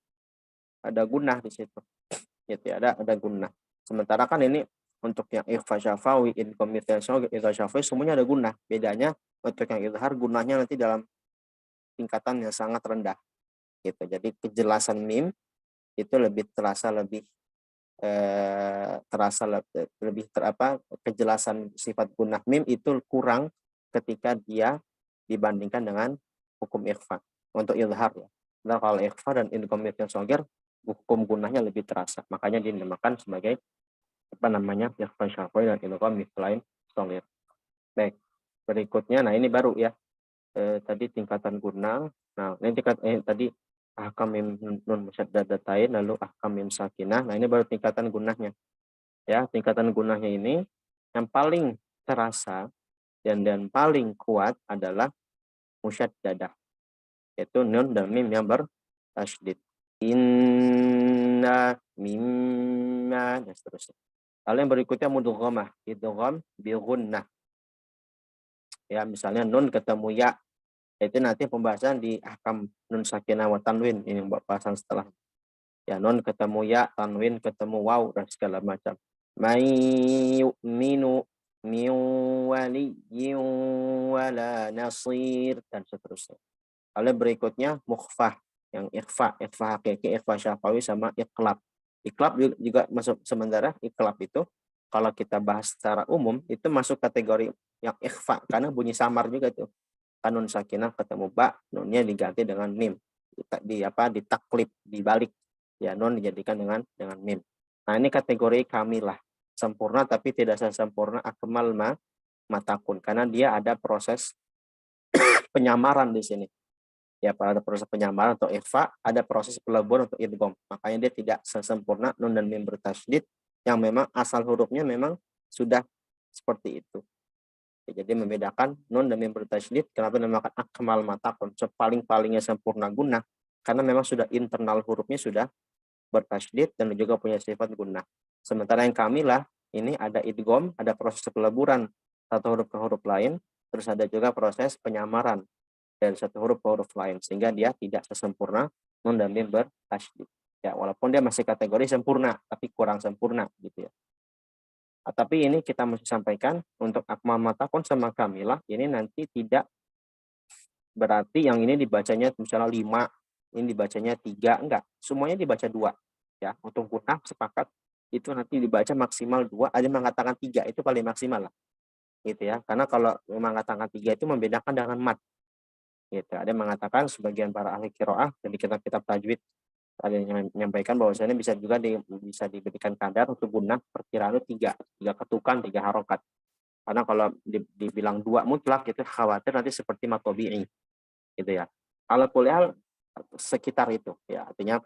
gunnah di situ. Gitu ya, ada gunnah. Sementara kan ini untuk yang ikhfa syafawi, idgham mithlain shoghir, idgham syafawi semuanya ada gunnah. Bedanya untuk yang izhar gunnahnya nanti dalam tingkatan yang sangat rendah. Gitu. Jadi kejelasan mim itu kejelasan sifat gunnah mim itu kurang ketika dia dibandingkan dengan hukum ikhfa untuk izhar ya. Nah, kalau ikhfa dan idgham mithlain shoghir hukum gunnahnya lebih terasa. Makanya dinamakan sebagai apa namanya, ikhfa syafawi dan idgham mithlain shaghir. Baik, berikutnya, nah ini baru ya, tadi tingkatan gunnah. Nah ini tadi ahkam mim nun musyaddadatain, lalu ahkam mim sakinah. Nah ini baru tingkatan gunnahnya ya. Tingkatan gunnahnya ini yang paling terasa dan paling kuat adalah musyaddadah, yaitu nun dan mim yang bertasydid. Inna mimma dan seterusnya. Lalu yang berikutnya mudghamah, idgham bi gunnah. Ya, misalnya nun ketemu ya, itu nanti pembahasan di ahkam nun sakinah wa tanwin, ini pembahasan setelah. Ya, nun ketemu ya, tanwin ketemu waw dan segala macam. May yu'minu min waliyyin wala nasir dan seterusnya. Lalu berikutnya mukhfah, yang ikhfa hakiki, ikhfa syafawi sama iqlab. Iqlab juga masuk, sementara iqlab itu kalau kita bahas secara umum itu masuk kategori yang ikhfa karena bunyi samar juga tuh. Kanun sakinah ketemu ba, nunnya diganti dengan mim. Ditaklib, dibalik. Ya, nun dijadikan dengan mim. Nah, ini kategori kamilah. Sempurna tapi tidak sempurna akmal matakun karena dia ada proses penyamaran di sini. Ya, pada proses penyamaran atau ikhfa, ada proses peleburan untuk idgham. Makanya dia tidak sesempurna nun dan mim bertasydid yang memang asal hurufnya memang sudah seperti itu. Ya, jadi membedakan nun dan mim bertasydid, kenapa dinamakan akmal matakun, paling-palingnya sempurna gunnah, karena memang sudah internal hurufnya sudah bertasydid dan juga punya sifat gunnah. Sementara yang kamilah ini ada idgham, ada proses peleburan satu huruf ke huruf lain, terus ada juga proses penyamaran dari satu huruf ke huruf lain, sehingga dia tidak sesempurna nun dan mim bertasydid. Ya, walaupun dia masih kategori sempurna, tapi kurang sempurna gitu ya. Tapi ini kita mesti sampaikan untuk akmal matakun sama kamilah ini nanti tidak berarti yang ini dibacanya misalnya 5, ini dibacanya 3, enggak. Semuanya dibaca 2. Ya, untuk gunnah sepakat itu nanti dibaca maksimal 2, ada yang mengatakan 3 itu paling maksimal lah. Gitu ya. Karena kalau mengatakan 3 itu membedakan dengan mat. Gitu. Ada yang mengatakan sebagian para ahli qiraah dan di kitab-kitab tajwid ada yang menyampaikan bahwasanya bisa juga bisa diberikan kadar untuk gunnah perkiraan 3 ketukan, 3 harokat. Karena kalau dibilang 2 mutlak itu khawatir nanti seperti matobi'i gitu ya. Kalau kuliah sekitar itu ya, artinya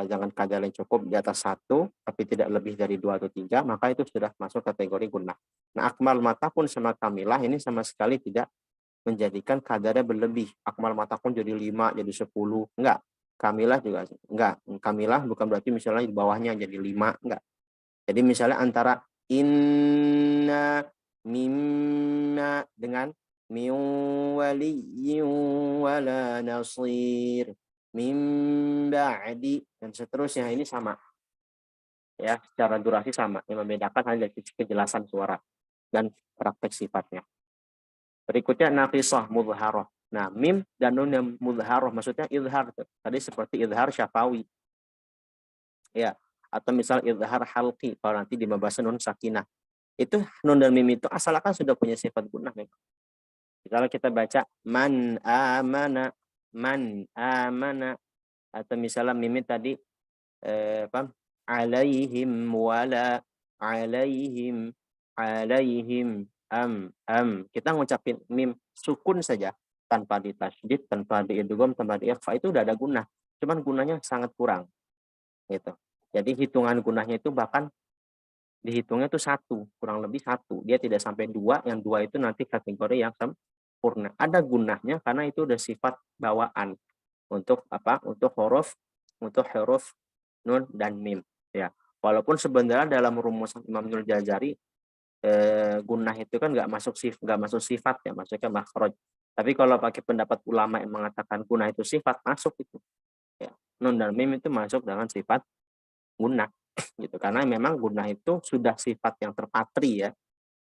jangan kadar yang cukup di atas 1 tapi tidak lebih dari 2 atau 3, maka itu sudah masuk kategori gunnah. Nah, akmal matakun sama kamilah ini sama sekali tidak menjadikan kadarnya berlebih. Akmal matakun jadi 5, jadi 10, enggak. Kamilah juga enggak. Kamilah bukan berarti misalnya di bawahnya jadi 5, enggak. Jadi misalnya antara inna mimma dengan min waliyyin wala nasir min ba'di dan seterusnya, ini sama. Ya, secara durasi sama. Yang membedakan hanya kejelasan suara dan praktek sifatnya. Berikutnya naqisah mudharah. Nah, mim dan nun yang mudharah maksudnya izhar. Tadi seperti izhar syafawi. Ya, atau misal izhar halqi kalau nanti di pembahasan nun sakinah. Itu nun dan mim itu asalkan sudah punya sifat gunnah memang. Kalau kita baca man amana atau misalnya mim tadi alaihim wala alaihim kita ngucapin mim sukun saja tanpa ditasydid, tanpa diidgham, tanpa diikhfa itu udah ada gunnah. Cuman gunnahnya sangat kurang gitu. Jadi hitungan gunnahnya itu bahkan dihitungnya itu 1, kurang lebih 1. Dia tidak sampai 2, yang 2 itu nanti kategori yang sempurna. Ada gunnahnya karena itu udah sifat bawaan untuk apa? Untuk huruf nun dan mim ya. Walaupun sebenarnya dalam rumusan Imam Nul Jazari gunnah itu kan nggak masuk sifat ya, maksudnya makhraj. Tapi kalau pakai pendapat ulama yang mengatakan gunnah itu sifat, masuk itu. Ya. Nun dan mim itu masuk dengan sifat gunnah gitu. Karena memang gunnah itu sudah sifat yang terpatri ya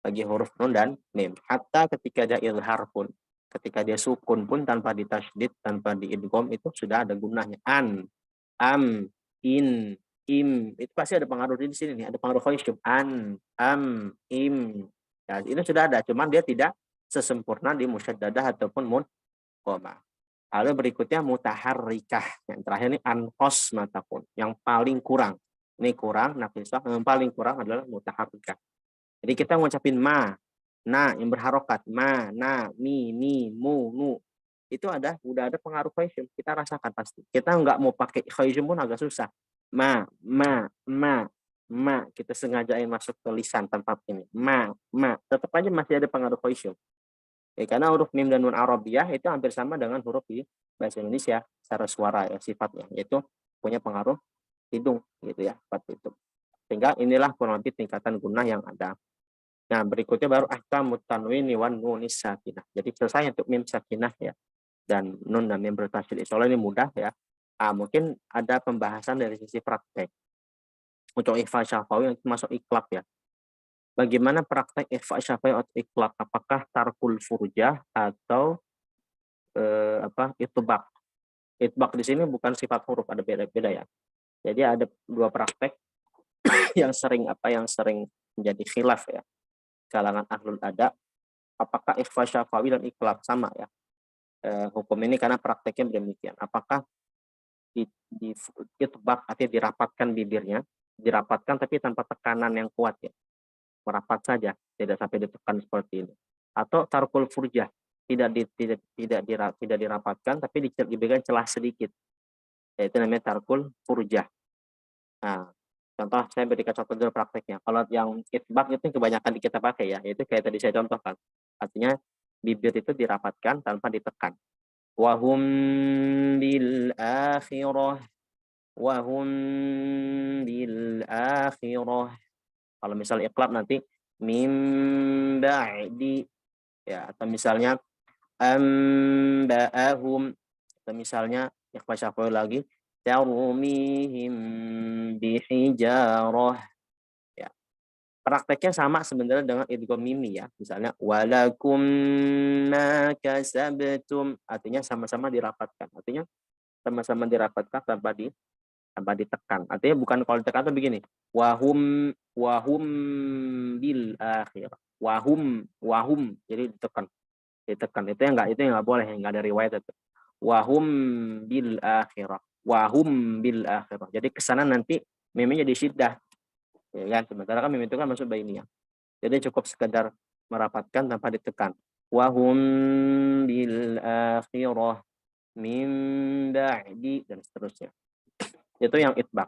bagi huruf nun dan mim. Hatta ketika dia izhar pun, ketika dia sukun pun tanpa ditasydid, tanpa diidgham itu sudah ada gunnahnya. An, am, in, im, itu pasti ada pengaruh di sini nih, ada pengaruh khusyuk. An, am, im. Ya, ini sudah ada, cuman dia tidak sesempurna di musyaddadah ataupun mudghamah. Lalu berikutnya mutaharrikah. Yang terakhir ini anqos matakun, yang paling kurang. Ini kurang, naqisah. Yang paling kurang adalah mutaharrikah. Jadi kita ngucapin ma, na yang berharokat, ma, na, mi, ni, mu, nu. Itu udah ada pengaruh khaishum. Kita rasakan pasti. Kita nggak mau pakai khaishum pun agak susah. Ma, ma. Kita sengajain masuk ke lisan tanpa ini. Ma. Tetap aja masih ada pengaruh khaishum. Ya, karena huruf mim dan nun arabiyah itu hampir sama dengan huruf di bahasa Indonesia secara suara ya sifatnya, yaitu punya pengaruh hidung gitu ya, seperti itu. Sehingga inilah kurang lebih tingkatan gunnah yang ada. Nah, berikutnya baru ahkamut tanwini wan nunis sakinah. Jadi selesai untuk mim sakinah ya dan nun dan mim bertasydid. Soalnya ini mudah ya. Mungkin ada pembahasan dari sisi praktek. Untuk ikhfa syafawi nanti masuk iklab ya. Bagaimana praktek ikhfa syafawi atau iklab? Apakah tarkul furjah atau itbaq? Itbaq di sini bukan sifat huruf, ada beda-beda ya. Jadi ada dua praktek yang sering menjadi khilaf ya kalangan ahlul adab, apakah ikhfa syafawi dan iklab sama ya hukum ini, karena prakteknya demikian. Apakah di itbaq artinya dirapatkan bibirnya, dirapatkan tapi tanpa tekanan yang kuat ya, merapat saja, tidak sampai ditekan seperti ini, atau tarkul furjah, tidak dirapatkan tapi diberikan celah sedikit, yaitu namanya tarkul furjah. Nah, contoh saya berikan contoh dulu prakteknya. Kalau yang itbaq itu kebanyakan kita pakai ya, itu kayak tadi saya contohkan. Artinya bibir itu dirapatkan tanpa ditekan. Wahum bil akhirah. Wahum bil akhirah. Kalau misal iklab nanti mim ba'di ya, atau misalnya amba'ahum, atau misalnya ikhfa syafawi lagi tarmihim bihijarah ya. Prakteknya sama sebenarnya dengan idgham mimi ya. Misalnya walakum ma kasabtum, artinya sama-sama dirapatkan. Artinya sama-sama dirapatkan tanpa ditekan. Artinya bukan kalau ditekan itu begini. Wahum bil akhir. Wahum jadi ditekan. Itu yang enggak boleh, enggak ada riwayat itu. Wahum bil akhirah. Jadi kesana nanti mimnya jadi syiddah. Ya kan, sementara kan mim itu kan masuk bainiyah. Jadi cukup sekedar merapatkan tanpa ditekan. Wahum bil akhirah min ba'di dan seterusnya. Itu yang itbaq.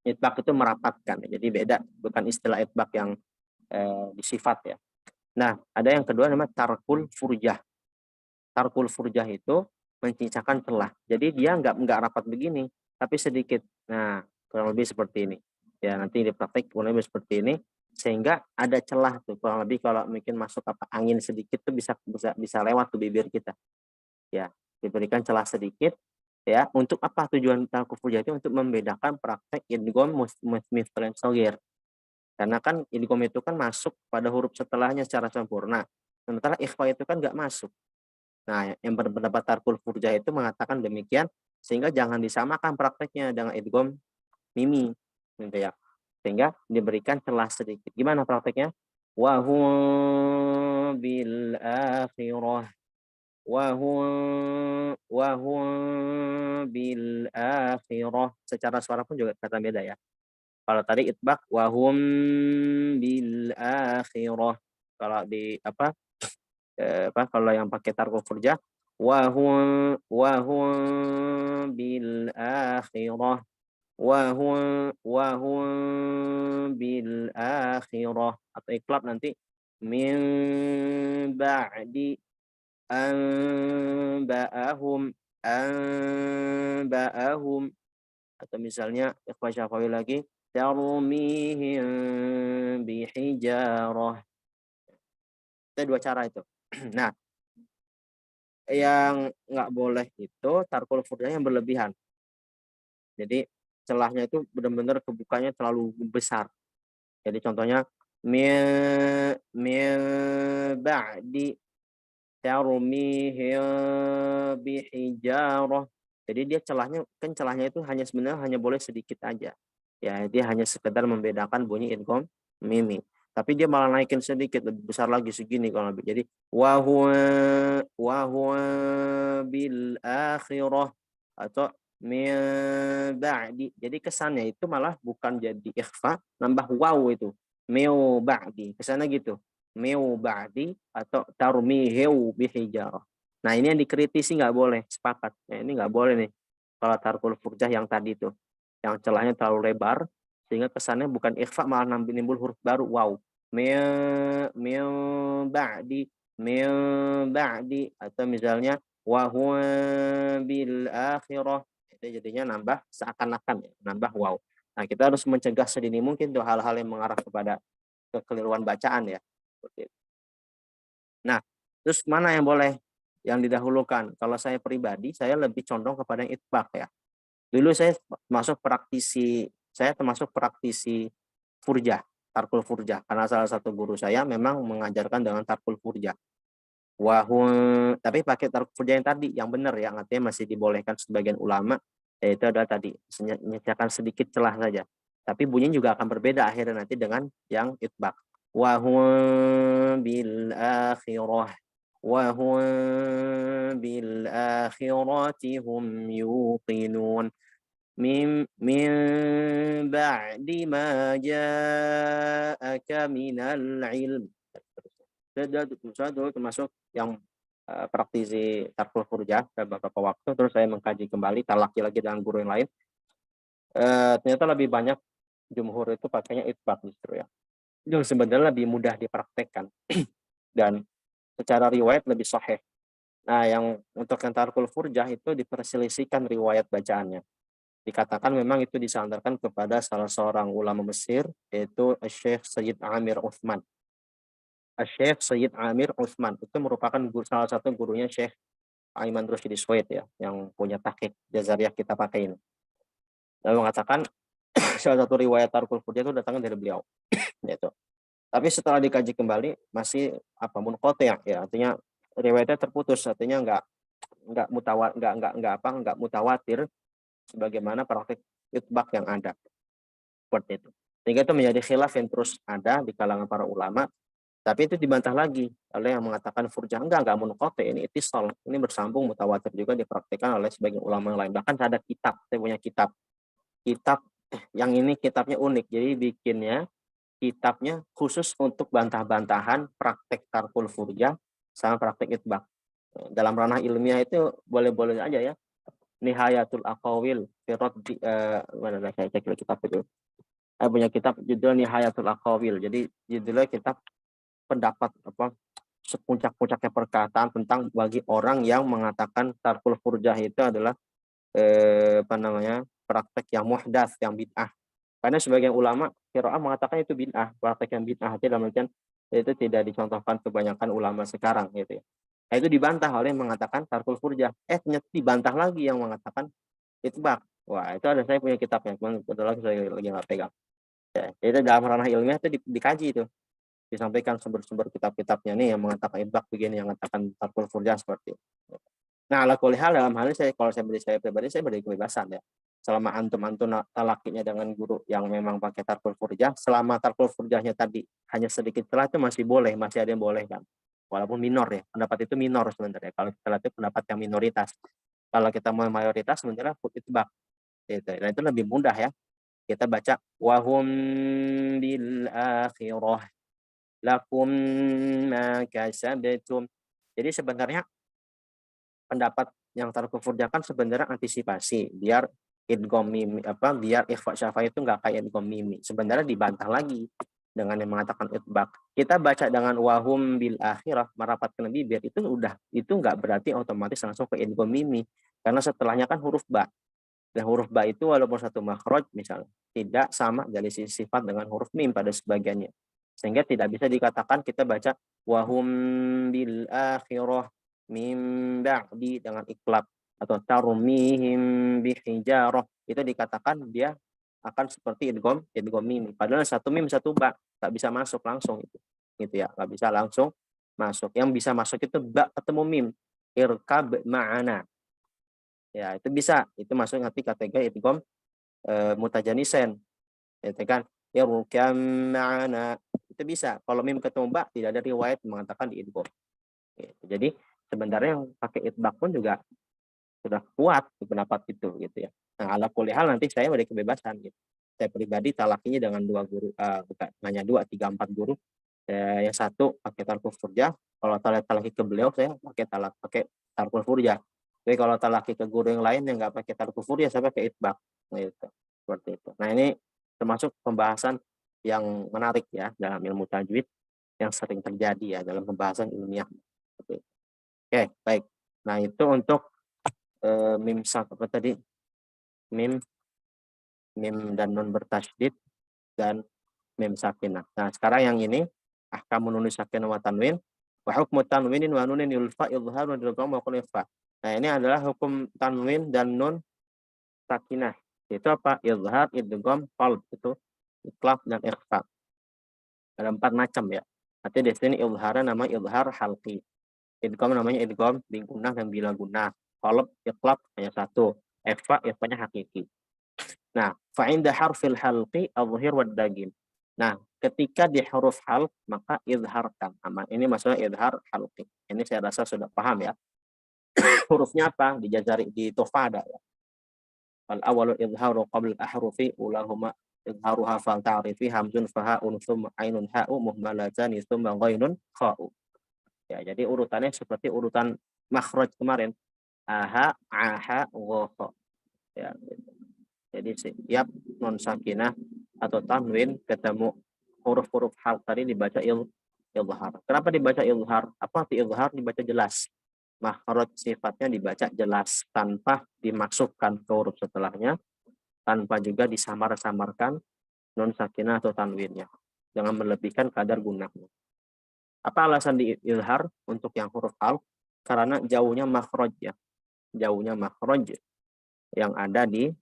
Itbaq itu merapatkan. Jadi beda, bukan istilah itbaq yang disifat ya. Nah, ada yang kedua namanya tarkul furjah. Tarkul furjah itu mencicakan celah. Jadi dia nggak rapat begini, tapi sedikit. Nah, kurang lebih seperti ini. Ya, nanti di praktek kurang lebih seperti ini, sehingga ada celah tuh. Kurang lebih kalau mungkin masuk angin sedikit tuh bisa lewat tuh bibir kita. Ya, diberikan celah sedikit ya. Untuk apa tujuan tarkul furjah itu? Untuk membedakan praktek idgham mufrad shaghir. Karena kan idgham itu kan masuk pada huruf setelahnya secara sempurna. Sementara ikhfa itu kan nggak masuk. Nah, yang berpendapat tarkul furjah itu mengatakan demikian, sehingga jangan disamakan prakteknya dengan idgham mimi, gitu ya. Sehingga diberikan celah sedikit. Gimana prakteknya? Wa hum bil akhirah. Wa hum bil akhirah. Secara suara pun juga kata beda ya. Kalau tadi itbaq wa hum bil akhirah. Kalau di kalau yang pakai tarkul furjah wa hum bil akhirah wa hum bil akhirah, atau iklab nanti min ba'di anba'ahum, atau misalnya ikhfa syafawi lagi tarmihim bihijarah. Ada dua cara itu. Nah, yang nggak boleh itu tarkul furjah yang berlebihan. Jadi celahnya itu benar-benar kebukanya terlalu besar. Jadi contohnya min ba'di tarmihim bihijarah. Jadi dia celahnya itu sebenarnya hanya boleh sedikit aja. Ya, dia hanya sekedar membedakan bunyi idgham mimi. Tapi dia malah naikin sedikit, lebih besar lagi segini kalau lebih. Jadi wa huwa bil akhirah, atau min ba'di. Jadi kesannya itu malah bukan jadi ikhfa, nambah waw itu. Min ba'di. Kesannya gitu. Min ba'di atau tarmihu bihijarah. Nah, ini yang dikritisi nggak boleh, sepakat. Nah, ini nggak boleh nih. Kalau tarkul furjah yang tadi itu, yang celahnya terlalu lebar, sehingga kesannya bukan ikhfa malah nimbul huruf baru waw. Min ba'di, min ba'di, atau misalnya wa huwa bil akhirah, itu jadinya nambah seakan-akan ya, nambah waw. Nah, kita harus mencegah sedini mungkin tuh hal-hal yang mengarah kepada kekeliruan bacaan ya. Nah, terus mana yang boleh yang didahulukan? Kalau saya pribadi, saya lebih condong kepada yang itbaq ya. Dulu saya termasuk praktisi furjah, tarkul furjah. Karena salah satu guru saya memang mengajarkan dengan tarkul furjah. Tapi pakai tarkul furjah yang tadi, yang benar ya, artinya masih dibolehkan sebagian ulama, yaitu adalah tadi, menyediakan sedikit celah saja. Tapi bunyinya juga akan berbeda akhirnya nanti dengan yang itbaq. Wa bil akhirah. Wa bil akhirati hum yuqinun. Min ba'di ma ja'aka minal ilm. Saya dulu termasuk yang praktisi tarkul furjah beberapa waktu, terus saya mengkaji kembali talaki lagi dengan guru yang lain. Ternyata lebih banyak jumhur itu pakainya itbaq justru ya. Yang sebenarnya lebih mudah dipraktekkan dan secara riwayat lebih sahih. Nah, yang untuk yang tarkul furjah itu diperselisihkan riwayat bacaannya. Dikatakan memang itu disandarkan kepada salah seorang ulama Mesir, yaitu Syekh Sayyid Amir Uthman. Syekh Sayyid Amir Uthman itu merupakan salah satu gurunya Syekh Aiman Rushdi Suwaid ya, yang punya tahqiq Jazariyah kita pakai ini. Lalu mengatakan salah satu riwayat tarkul furjah itu datangnya dari beliau. Gitu. Tapi setelah dikaji kembali masih munqati' ya, artinya riwayatnya terputus, artinya enggak mutawatir sebagaimana praktik itbaq yang ada. Seperti itu. Sehingga itu menjadi khilaf yang terus ada di kalangan para ulama, tapi itu dibantah lagi oleh yang mengatakan furjah enggak munqati', ini ittisal, ini bersambung mutawatir juga dipraktikkan oleh sebagian ulama yang lain. Bahkan ada kitab, saya punya kitab yang ini kitabnya unik. Jadi bikinnya kitabnya khusus untuk bantah-bantahan praktek tarkul furjah sama praktek itbaq. Dalam ranah ilmiah itu boleh-boleh aja ya. Nihayatul Aqawil fi raddi mana saya cek kitab itu. Saya punya kitab judul Nihayatul Aqawil. Jadi judulnya kitab pendapat sepuncak-puncaknya perkataan tentang bagi orang yang mengatakan tarkul furjah itu adalah praktek yang muhdats, yang bid'ah. Karena sebagian ulama qiraah mengatakan itu bid'ah, praktek yang bid'ah, dalam artian itu tidak dicontohkan kebanyakan ulama sekarang gitu ya. Nah, itu dibantah oleh yang mengatakan tarkul furjah. Ternyata dibantah lagi yang mengatakan itbaq. Wah, itu ada, saya punya kitabnya, cuman kebetulan saya lagi nggak pegang. Ya, itu dalam ranah ilmiah itu dikaji itu. Disampaikan sumber-sumber kitab-kitabnya nih yang mengatakan itbaq begini, yang mengatakan tarkul furjah seperti itu. Nah, ala kulli hal dalam hal ini kalau saya pribadi saya beri kebebasan ya. Selama antum talakinya dengan guru yang memang pakai tarkul furjah, selama tarkul furjahnya tadi hanya sedikit celah itu masih boleh, masih ada yang boleh kan. Walaupun minor ya, pendapat itu minor sebenarnya. Kalau kita lihat itu pendapat yang minoritas. Kalau kita mau mayoritas sebenarnya itbaq. Gitu. Nah, itu lebih mudah ya. Kita baca wahum bil akhirah lakum ma kasabtum. Jadi sebenarnya pendapat yang tarkul furjah kan sebenarnya antisipasi biar idgham mimi biar ikhfa syafai itu enggak kayak idgham mimi. Sebenarnya dibantah lagi dengan yang mengatakan itbaq. Kita baca dengan wahum bil akhirah merapatkan bibir itu enggak berarti otomatis langsung ke idgham mimi karena setelahnya kan huruf ba. Dan huruf ba itu walaupun satu makhraj misalnya tidak sama dari sisi sifat dengan huruf mim pada sebagiannya. Sehingga tidak bisa dikatakan kita baca wahum bil akhirah mim ba'di dengan iklab atau tarmihim bihijarah, itu dikatakan dia akan seperti idgham mim, padahal satu mim satu ba, nggak bisa masuk langsung itu gitu ya, nggak bisa langsung masuk. Yang bisa masuk itu ba ketemu mim, irkab ma'ana ya, itu bisa, itu masuk nanti kategori idgham mutajanisen itu kan, irkab ma'ana itu bisa. Kalau mim ketemu ba tidak ada riwayat mengatakan di idgham gitu. Jadi sebenarnya yang pakai itbaq pun juga sudah kuat di pendapat itu gitu ya. Nah, ala kulli hal nanti saya beri kebebasan gitu. Saya pribadi talakinya dengan 2 guru, bukan hanya 2, 3, 4 guru. Yang satu pakai talaqul furjah, kalau talaki ke beliau saya pakai talaqul furjah. Tapi kalau talaki ke guru yang lain yang nggak pakai talaqul furjah, saya pakai itbaq gitu. Seperti itu. Nah, ini termasuk pembahasan yang menarik ya dalam ilmu tajwid yang sering terjadi ya dalam pembahasan ilmiah. Oke, baik. Nah, itu untuk mim apa tadi? Mim dan nun bertasydid dan mim sakinah. Nah, sekarang yang ini ahkamun nun sakinah wa tanwin wa hukmu tanwinin wa nunin yulfa idhar wa idgham wa ikhfa. Nah, ini adalah hukum tanwin dan nun sakinah. Itu apa? Izhar, idgham, qalb, itu itlaq dan ikhfa. Ada 4 macam ya. Artinya di sini izhar namanya izhar halqi. Idgham namanya idgham binggunah dan bila gunah. Qalb, itlaq hanya satu. Ikhfa ikhfanya hakiki. Nah, fa'inda harfil halqi adhhir wad dagim. Nah, ketika di huruf halq maka izharkan. Ini maksudnya izhar halqi. Ini saya rasa sudah paham ya. Hurufnya apa? Dijajari di tofada ya. Al awwalu izharu qabla ahrufi ulahuma izharuha fal ta'rifi hamzun faha'un tsumma ainun ha'u muhmalatan tsumma ghainun kha'u. Ya, jadi urutannya seperti urutan makhraj kemarin. Aha, aha, gha. Ya, gitu. Jadi setiap non sakinah atau tanwin ketemu huruf-huruf halq tadi dibaca izhar. Kenapa dibaca izhar? Apa arti izhar? Dibaca jelas. Makhraj sifatnya dibaca jelas tanpa dimasukkan ke huruf setelahnya, tanpa juga disamar-samarkan non sakinah atau tanwinnya dengan melebihkan kadar gunanya. Apa alasan di izhar untuk yang huruf halq? Karena jauhnya makhraj ya. Jauhnya makhraj yang ada di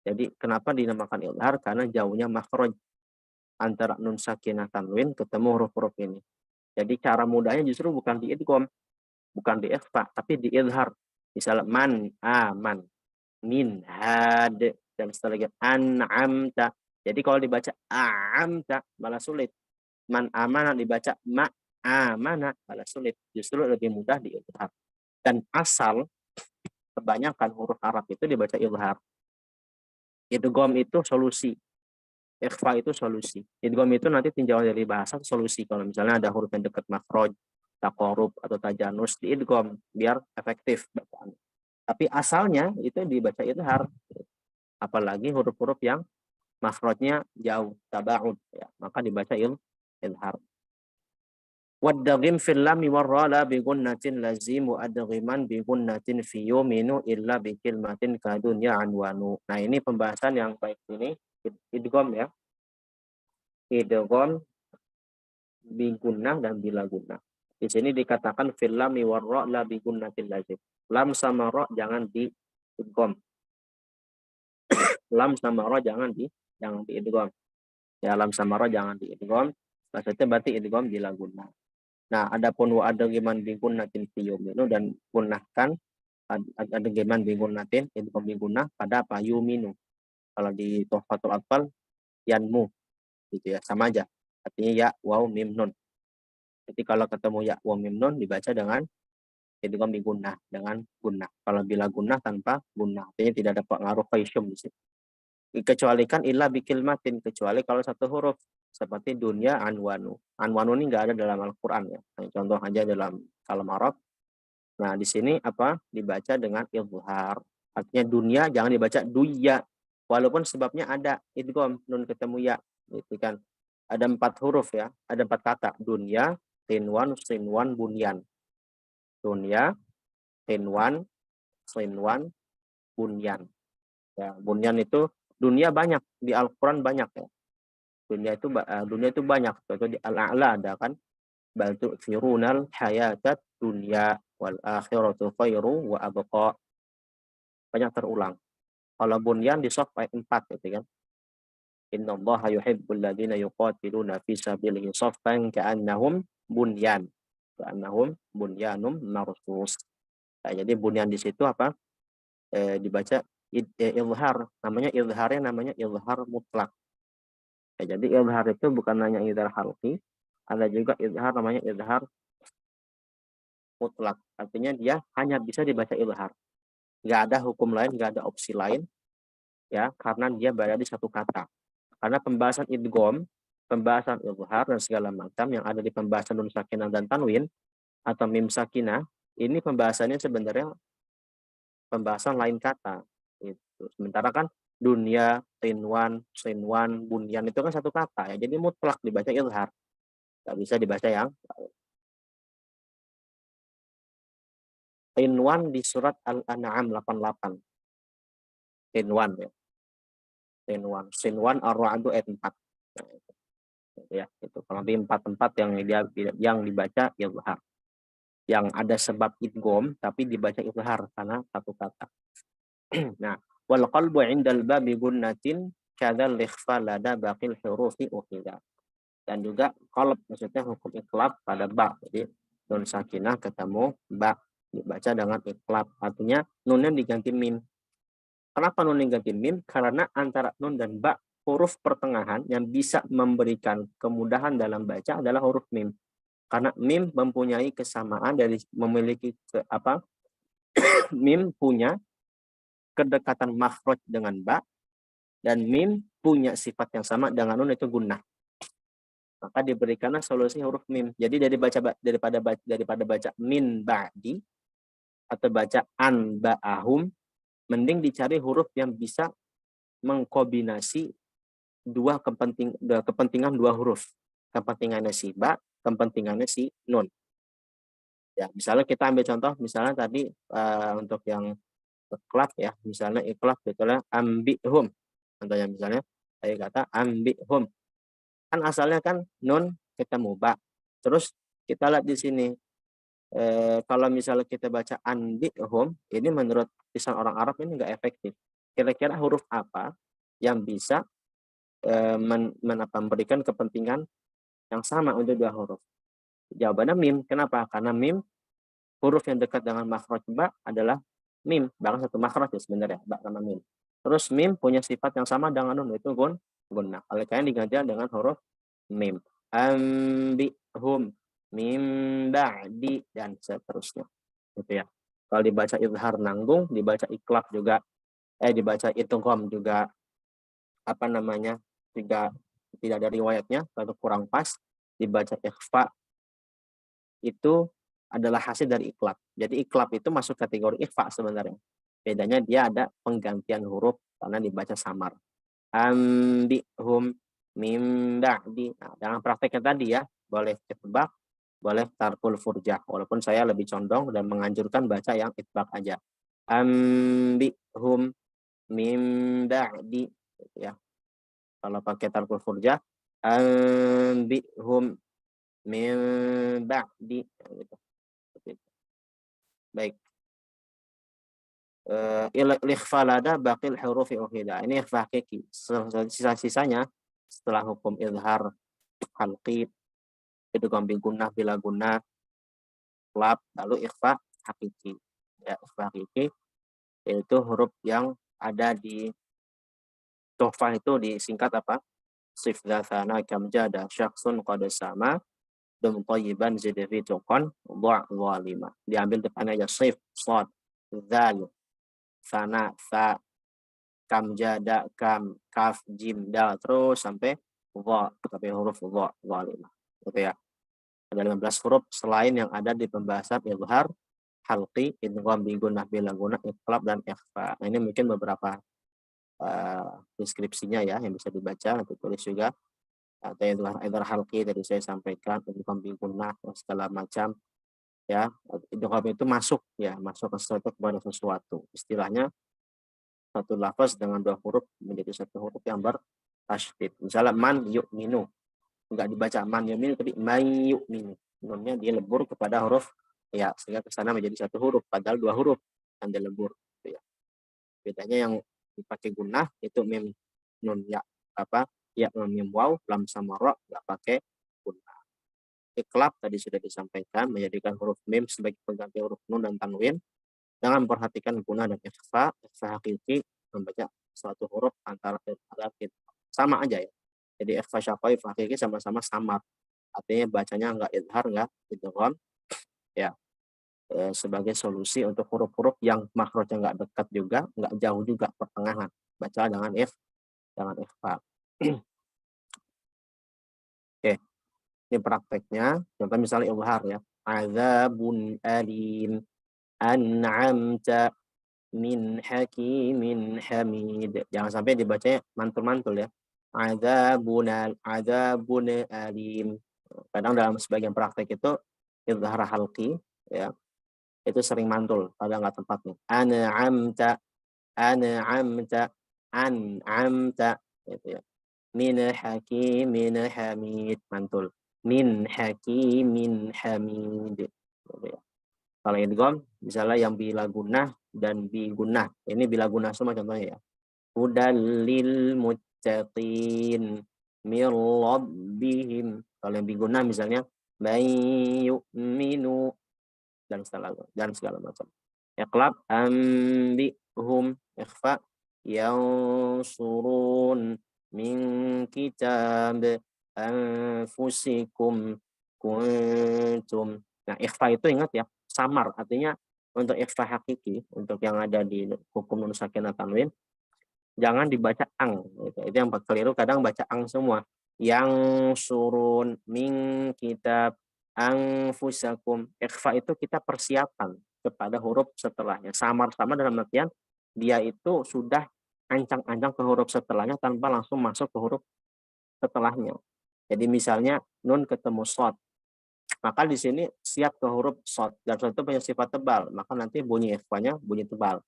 jadi kenapa dinamakan izhar? Karena jauhnya makhraj antara nun sakinah tanwin ketemu huruf-huruf ini. Jadi cara mudahnya justru bukan di idgham, bukan di ikhfa, tapi di izhar. Misalnya man aman, min had, dan setelahnya an'amta. Jadi kalau dibaca a'amta malah sulit. Man amana dibaca ma amana malah sulit. Justru lebih mudah di izhar. Dan asal kebanyakan huruf Arab itu dibaca izhar. Idgham itu solusi. Ikhfa itu solusi. Idgham itu nanti tinjauan dari bahasa solusi. Kalau misalnya ada huruf yang dekat makhraj, taqarrub atau tajanus di idgham biar efektif bacaan. Tapi asalnya itu dibaca izhar. Apalagi huruf-huruf yang makhrajnya jauh, tabaud ya, maka dibaca izhar. Waddagim fil lam warra la bi gunnatin lazim wa adghiman bi gunnatin fi yuminu illa bi kilmatin kadunya anwanu. Nah, ini pembahasan yang baik ini idgham ya. Idgham bi gunnah dan bila gunnah. Di sini dikatakan fil lam warra la bi gunnatin lazim. Lam sama ra jangan di idgham. Lam sama ra jangan di idgham. Ya, lam sama ra jangan di idgham. Maksudnya berarti idgham bila gunnah. Nah, adapun wa adghiman bi gunnatin fi yuminu dan gunnahkan adghiman bi gunnatin idgham bi gunnah pada apa? Yuminu. Kalau di Tuhfatul Atfal yanmu gitu ya, sama aja. Artinya ya waw mim nun. Jadi kalau ketemu ya waw mim nun dibaca dengan idgham bi gunnah, dengan gunnah. Kalau bila gunnah tanpa gunnah, artinya tidak ada pengaruh kaisyum di situ. Dikecualikan illa bi kilmatin, kecuali kalau satu huruf seperti dunia anwanu. Anwanu ini enggak ada dalam Al-Qur'an ya. Contoh aja dalam kalam Arab. Nah, di sini apa? Dibaca dengan izhar. Artinya dunia jangan dibaca duya. Walaupun sebabnya ada idgham nun ketemu ya. Gitu kan. Ada 4 huruf ya. Ada 4 kata. Dunya, tinwan, sinwan, bunyan. Dunya, tinwan, sinwan, bunyan. Ya, bunyan itu dunia banyak di Al-Qur'an banyak ya. Dunia itu banyak. Contoh di Al-A'la ada kan. Bal tu'thirunal hayatat dunya wal akhiratu khairu wa abqa. Banyak terulang. Kalau bunyan di soft ayat 4 gitu kan. Innallaha yuhibbul ladzina yuqatiluna fi sabilihi saffan ka'annahum bunyan. Ka'annahum bunyanum marsus. Nah, jadi bunyan di situ apa? Dibaca izhar. Namanya izhar mutlak. Ya, jadi izhar itu bukan hanya izhar halqi, ada juga izhar namanya izhar mutlak. Artinya dia hanya bisa dibaca izhar. Nggak ada hukum lain, nggak ada opsi lain, ya, karena dia berada di satu kata. Karena pembahasan idgham, pembahasan izhar dan segala macam yang ada di pembahasan nun sakinah dan tanwin atau mim sakinah, ini pembahasannya sebenarnya pembahasan lain kata. Itu. Sementara kan dunia, sinwan, bunyan itu kan satu kata ya. Jadi mutlak dibaca izhar. Nggak bisa dibaca yang sinwan di surat Al-An'am 88. Sinwan ya. Sinwan ar-ra'du ayat 4. Nah, itu ya, itu kalau di 4 yang dibaca izhar. Yang ada sebab idgham tapi dibaca izhar karena satu kata. Nah, wal qalbu 'indal babi gunnatin kadzal ikhfa lada baqil hurufi ukhidha. Dan juga qalb maksudnya hukum iklab pada ba. Jadi nun sakinah ketemu ba dibaca dengan iklab. Artinya nunnya diganti mim. Kenapa nun diganti mim? Karena antara nun dan ba huruf pertengahan yang bisa memberikan kemudahan dalam baca adalah huruf mim. Karena mim mempunyai kesamaan dari memiliki mim punya kedekatan makhraj dengan ba dan mim punya sifat yang sama dengan nun itu gunnah. Maka diberikanlah solusi huruf mim. Jadi daripada baca min ba'di atau baca an ba'ahum, mending dicari huruf yang bisa mengkombinasi kepentingan dua huruf. Kepentingannya si ba, kepentingannya si nun. Ya, misalnya kita ambil contoh, misalnya tadi untuk yang iklab ya, misalnya iklab betulnya ambihum. Contohnya misalnya saya kata ambihum. Kan asalnya kan nun ketemu ba. Terus kita lihat di sini kalau misalnya kita baca ambihum, ini menurut lisan orang Arab ini enggak efektif. Kira-kira huruf apa yang bisa memberikan kepentingan yang sama untuk dua huruf? Jawabannya mim. Kenapa? Karena mim huruf yang dekat dengan makhraj ba adalah mim, bahkan satu makhraj ya sebenarnya ba sama mim. Terus mim punya sifat yang sama dengan nun, itu gunnah. Oleh karena diganti dengan huruf mim. Ambihum, mim ba'di dan seterusnya. Gitu ya. Kalau dibaca izhar nanggung, dibaca iklab juga dibaca idgham juga tidak ada riwayatnya atau kurang pas, dibaca ikhfa itu adalah hasil dari iklab. Jadi iklab itu masuk kategori ikhfa sebenarnya. Bedanya dia ada penggantian huruf karena dibaca samar. Ambihum mim ba'di. Nah, dengan prakteknya tadi ya, boleh itbaq, boleh tarkul furjah. Walaupun saya lebih condong dan menganjurkan baca yang itbaq aja. Ambihum mim ba'di. Ya. Kalau pakai tarkul furjah, ambihum min ba'di gitu. Baik. Ikhfa lada baqil hurufi ukhida. Ini ikhfa hakiki. Sisa-sisanya setelah hukum izhar halqi itu gambil gunnah bila gunnah klab lalu ikhfa hakiki. Ya, ikhfa hakiki yaitu huruf yang ada di tuhfah itu disingkat apa? Sif dzathana kam jada syakhsun qad sama dum tayyiban zid fi tuqan dha' zalima. Diambil depannya aja sif sad dzal sana sa kam jada kam kaf jim dal terus sampai huruf dha zalimah. Gitu ya. Ada 15 huruf selain yang ada di pembahasan izhar, halqi, idgham bi gunnah bila gunnah, iqlab dan ikhfa. Nah, ini mungkin beberapa deskripsinya ya yang bisa dibaca, nanti tulis juga. Atau izhar halqi tadi saya sampaikan, idgham bi gunnah segala macam ya. Idgham itu masuk ke sesuatu kepada sesuatu. Istilahnya satu lafaz dengan dua huruf menjadi satu huruf yang bertasydid. Misalnya man yu'minu, enggak dibaca man yu'minu tapi man yu'minu. Nunnya dia lebur kepada huruf ya, sehingga ke sana menjadi satu huruf padahal dua huruf yang dilebur gitu ya. Bedanya yang dipakai gunnah itu mim nun ya ya mim waw lam sama ra enggak pakai gunnah. Iklab tadi sudah disampaikan menjadikan huruf mim sebagai pengganti huruf nun dan tanwin. Jangan memperhatikan gunnah dan ikhfa hakiki membaca suatu huruf antara sama aja ya. Jadi ikhfa syafai hakiki sama-sama samar. Artinya bacanya enggak izhar enggak idgham. Ya. sebagai solusi untuk huruf-huruf yang makrojnya nggak dekat juga, nggak jauh juga, pertengahan. Baca dengan ikhfa. Oke, ini prakteknya. Contoh misalnya izhar ya. Adzabun alim, an'amta min hakimin hamid. Jangan sampai dibacanya mantul-mantul ya. Adzabun alim. Kadang dalam sebagian praktek itu izhar halqi ya, itu sering mantul pada nggak tempatnya. An'amta, an'amta gitu ya. Min hakimin hamid, mantul. Min hakimin hamid gitu ya. Kalau idgham misalnya yang bila gunah dan bi gunah, ini bila gunah semua contohnya ya. Hudal lil muttaqin min rabbihim. Kalau yang bi gunah misalnya may yu'minu dan segala macam. Iqlab ambihum, ikhfa yansurun min kitab anfusikum kuntum. Nah, ikhfa itu ingat ya, samar. Artinya untuk ikhfa hakiki, untuk yang ada di hukum nun sakinah tanwin, jangan dibaca ang. Itu yang keliru, kadang baca ang semua. Yang surun min kitab anfusakum. Ikhfa itu kita persiapan kepada huruf setelahnya. Samar-samar dalam artian dia itu sudah ancang-ancang ke huruf setelahnya tanpa langsung masuk ke huruf setelahnya. Jadi misalnya nun ketemu shad, maka di sini siap ke huruf shad, dan shad itu punya sifat tebal, maka nanti bunyi ikhfanya bunyi tebal.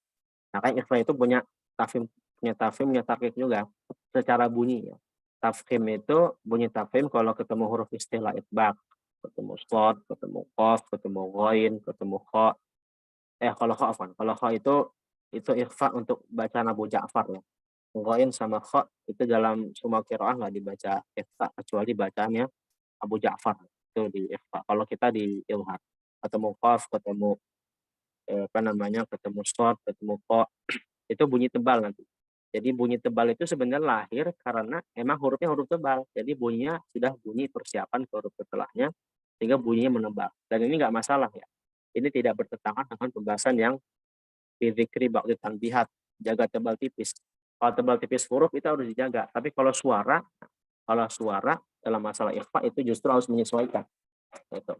Maka ikhfa itu punya tafkhim, punya tarkik juga secara bunyi ya. Tafkhim itu bunyi tafkhim kalau ketemu huruf istilah itbaq, ketemu shad, ketemu qaf, ketemu ghain, ketemu kha. Kalau kha afwan, kalau kha itu ikhfa untuk bacaan Abu Ja'far ya. Ghain sama kha itu dalam semua qiraah nggak dibaca ikhfa kecuali bacaannya Abu Ja'far, itu di ikhfa. Kalau kita di ilhad, ketemu qaf, ketemu ketemu shad, ketemu kha, itu bunyi tebal nanti. Jadi bunyi tebal itu sebenarnya lahir karena emang hurufnya huruf tebal. Jadi bunyinya sudah bunyi persiapan ke huruf setelahnya, sehingga bunyinya menebal. Dan ini nggak masalah ya. Ini tidak bertentangan dengan pembahasan yang dzikri ba'd tanbihat, jaga tebal tipis. Kalau tebal tipis huruf itu harus dijaga. Tapi kalau suara dalam masalah ikhfa itu justru harus menyesuaikan. Itu.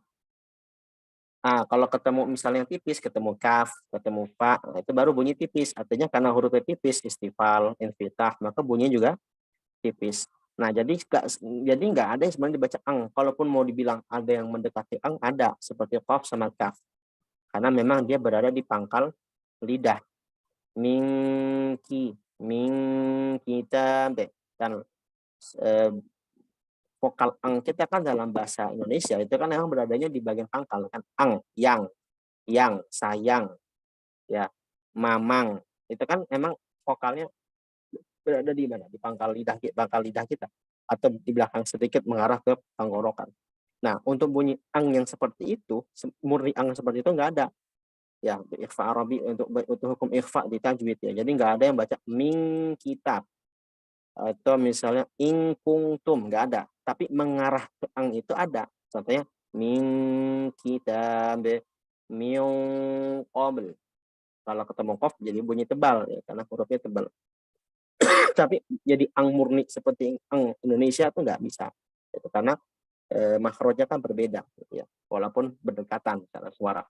Nah, kalau ketemu misalnya tipis, ketemu kaf, ketemu fa, itu baru bunyi tipis. Artinya karena hurufnya tipis, istifal, infitah, maka bunyinya juga tipis. Nah, jadi nggak ada yang sebenarnya dibaca ang. Kalaupun mau dibilang ada yang mendekati ang, ada seperti qaf sama kaf. Karena memang dia berada di pangkal lidah. Min kita dan vokal ang kita kan dalam bahasa Indonesia itu kan memang beradanya di bagian pangkal kan, ang, yang, sayang, ya, mamang, itu kan memang vokalnya berada di mana? Di pangkal lidah kita, atau di belakang sedikit mengarah ke tenggorokan. Nah, untuk bunyi ang yang seperti itu, murni ang seperti itu nggak ada. Ya, ikhfa Arabi untuk hukum ikhfa di tajwid ya. Jadi nggak ada yang baca min kitab atau misalnya in kuntum, nggak ada. Tapi mengarah ke ang itu ada. Contohnya min kitab, min qabl. Kalau ketemu qaf jadi bunyi tebal ya, karena hurufnya tebal. Tapi jadi ang murni seperti ang Indonesia itu nggak bisa. Itu karena makhrajnya kan berbeda gitu ya. Walaupun berdekatan secara suara.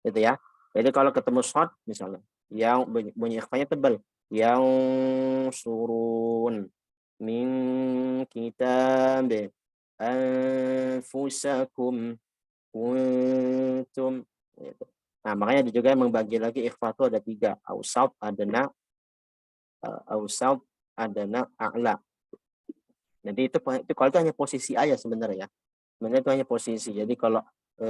Gitu ya. Jadi kalau ketemu shad misalnya yang bunyi ikhfanya tebal, yang surun min kitab anfusakum kuntum gitu. Nah, makanya juga membagi lagi ikhfa itu ada 3, ausat, adna, a'la. Jadi itu kalau itu hanya posisi aja sebenarnya ya. Sebenarnya itu hanya posisi. Jadi kalau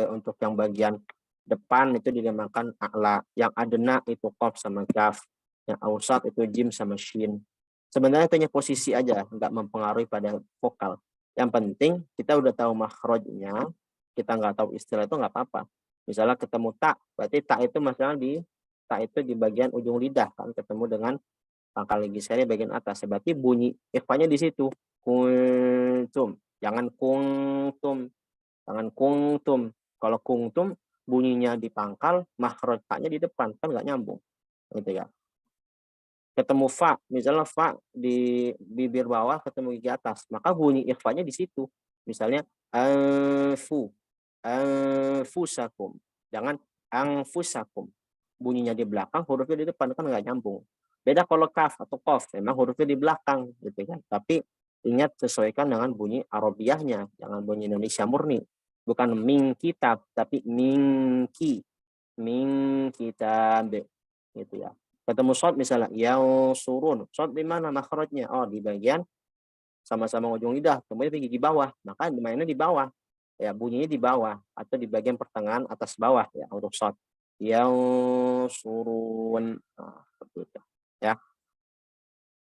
untuk yang bagian depan itu dinamakan a'la, yang adna itu qaf sama kaf, yang ausat itu jim sama shin. Sebenarnya itu hanya posisi aja, nggak mempengaruhi pada vokal. Yang penting kita udah tahu makhrajnya, kita nggak tahu istilah itu nggak apa-apa. Misalnya ketemu tak, berarti tak itu di bagian ujung lidah kan, ketemu dengan pangkal ligisnya bagian atas. Berarti bunyi ikhfanya di situ. Kuntum, jangan kungtum. Kalau kungtum bunyinya di pangkal, makhraj fa-nya di depan, kan nggak nyambung. Gitu ya. Ketemu fa, misalnya fa di bibir bawah ketemu gigi atas, maka bunyi ikhfanya di situ. Misalnya anfusakum. Jangan anfusakum. Bunyinya di belakang, hurufnya di depan, kan nggak nyambung. Beda kalau kaf atau kof, memang hurufnya di belakang gitu kan. Tapi ingat sesuaikan dengan bunyi Arabiahnya, jangan bunyi Indonesia murni. Bukan min kitab, tapi mingki. Min kitab gitu ya. Ketemu shot misalnya yang surun. Shot di mana makhrajnya? Oh, di bagian sama-sama ujung lidah, kemudian di gigi bawah. Maka mainnya di bawah. Ya, bunyinya di bawah atau di bagian pertengahan atas bawah ya untuk shot. Yang surun. Nah, seperti itu. Ya.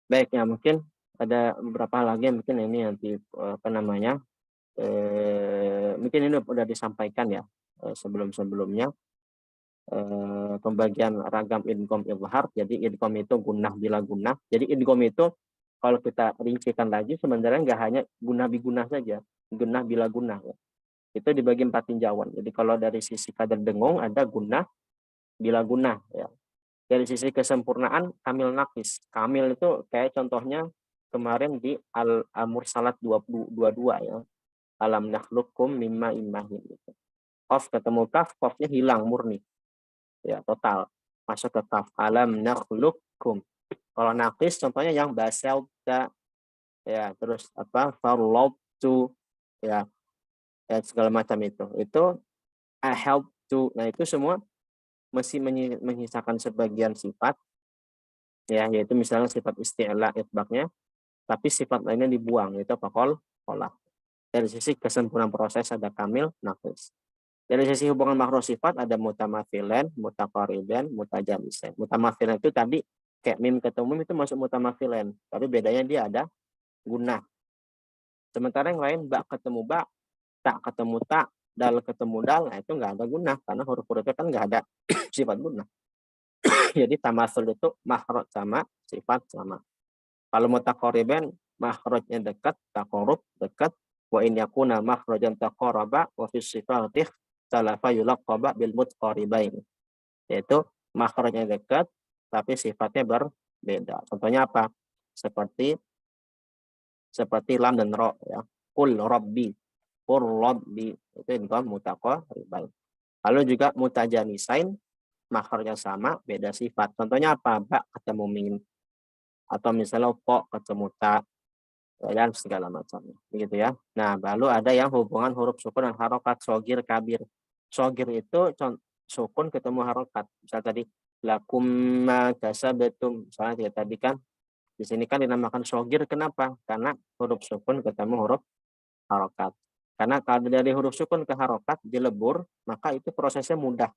Baik ya, mungkin ada beberapa lagi yang mungkin ini nanti apa namanya? Mungkin ini udah disampaikan ya sebelum-sebelumnya. Pembagian ragam idgham izhar. Jadi idgham itu gunnah bila gunnah. Jadi idgham itu kalau kita rincikan lagi sebenarnya nggak hanya gunnah bigunnah saja, gunnah bila gunnah. Ya. Itu dibagi 4 tinjauan. Jadi kalau dari sisi kadar dengung ada gunnah bila gunnah. Ya. Dari sisi kesempurnaan kamil naqis. Kamil itu kayak contohnya kemarin di Al-Mursalat 22 ya. Alam nakhluqkum mimma immahin. Gitu. Qaf ketemu kaf, qafnya hilang murni. Ya total masuk ke kaf alam nakhluqkum. Kalau naqis contohnya yang basalta ya, terus apa farlabtu ya, ya segala macam itu I help to. Nah itu semua masih menyisakan sebagian sifat ya, yaitu misalnya sifat isti'la itbaqnya, tapi sifat lainnya dibuang, itu apa qolah. Dari sisi kesempurnaan proses ada kamil naqis. Dari sisi hubungan makro sifat ada mutamathilan, mutaqariban, mutajanisan. Mutamathilan itu tadi kayak mim ketemu mim itu masuk mutamathilan, tapi bedanya dia ada gunnah. Sementara yang lain ba ketemu ba, tak ketemu tak, dal ketemu dal, nah itu nggak ada gunnah karena huruf-hurufnya kan nggak ada sifat gunnah. Jadi tamatsul itu makhraj sama, sifat sama. Kalau mutaqariban makhrajnya dekat, taqarrub dekat, wa in yakuna makhrajan taqarraba wa fi sifatih salafa yulaqaba bil mutqaribain, yaitu makhrajnya dekat tapi sifatnya berbeda. Contohnya apa? Seperti lam dan ro ya. Qul rabbi, qur rabbi, itu idgham mutaqaribain. Lalu juga mutajanisain, makhrajnya sama, beda sifat. Contohnya apa? Ba ketemu min, atau misalnya po ketemu ta, dan segala macamnya begitu ya. Nah lalu ada yang hubungan huruf sukun dan harokat, sogir kabir. Sogir itu sukun ketemu harokat. Misal tadi lakum ma kasabatum, misalnya tadi kan di sini kan dinamakan sogir, kenapa? Karena huruf sukun ketemu huruf harokat. Karena kalau dari huruf sukun ke harokat dilebur, maka itu prosesnya mudah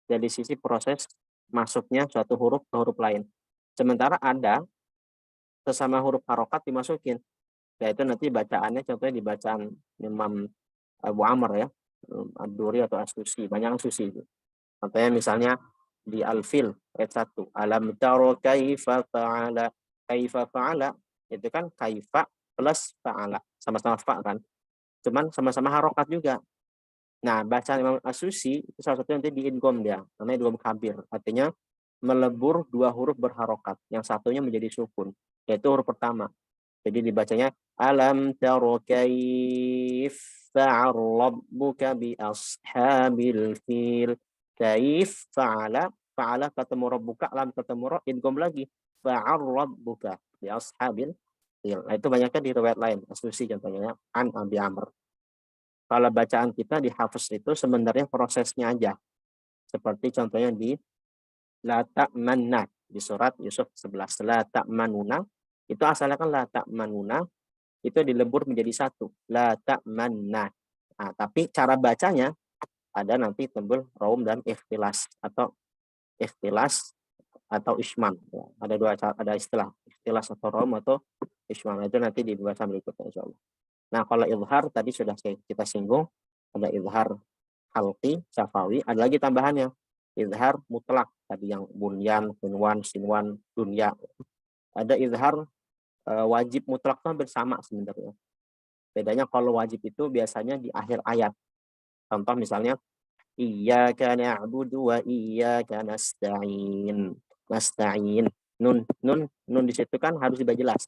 dari sisi proses masuknya suatu huruf ke huruf lain. Sementara ada sesama huruf harokat dimasukin, yaitu nanti bacaannya contohnya di bacaan Imam Abu Amr ya, Ad-Duri atau As-Susi, banyak Susi itu. Contohnya misalnya di Al-Fil ayat 1, alam taro kaifa fa'ala, kaifa fa'ala itu kan kaifa plus fa'ala, sama-sama fa kan, cuman sama-sama harokat juga. Nah bacaan Imam As-Susi itu salah satu nanti di idgham, dia namanya idgham kabir, artinya melebur dua huruf berharokat, yang satunya menjadi sukun, yaitu huruf pertama. Jadi dibacanya alam taro kaif fa'al rabbuka bi ashabil fil. Kaif fa'ala, fa'ala ketemu rabbuka, lam ketemu ra, idgham lagi. Fa'al rabbuka bi ashabil fil. Nah, itu banyaknya di riwayat lain. Aslusi contohnya an Abi Amr. Kalau bacaan kita di hafaz itu sebenarnya prosesnya aja. Seperti contohnya di la ta'manna di surat Yusuf 11, la ta'manuna. Itu asalnya kan la ta'manuna, itu dilebur menjadi satu, la ta'manna. Nah, tapi cara bacanya ada nanti tembul raum dan ikhtilas atau isman. Ya, ada dua, ada istilah ikhtilas atau raum atau isman. Itu nanti di pembahasan berikutnya insyaallah. Nah, kalau izhar tadi sudah kita singgung, ada izhar halqi, syafawi, ada lagi tambahannya. Izhar mutlak tadi yang bunyan, kunwan, sinwan, dunya. Ada izhar wajib mutlak itu hampir sama sebenarnya. Bedanya kalau wajib itu biasanya di akhir ayat. Contoh misalnya Iyyaka na'budu wa iyyaka nasta'in. Nasta'in. Nun di situ kan harus dibaca jelas.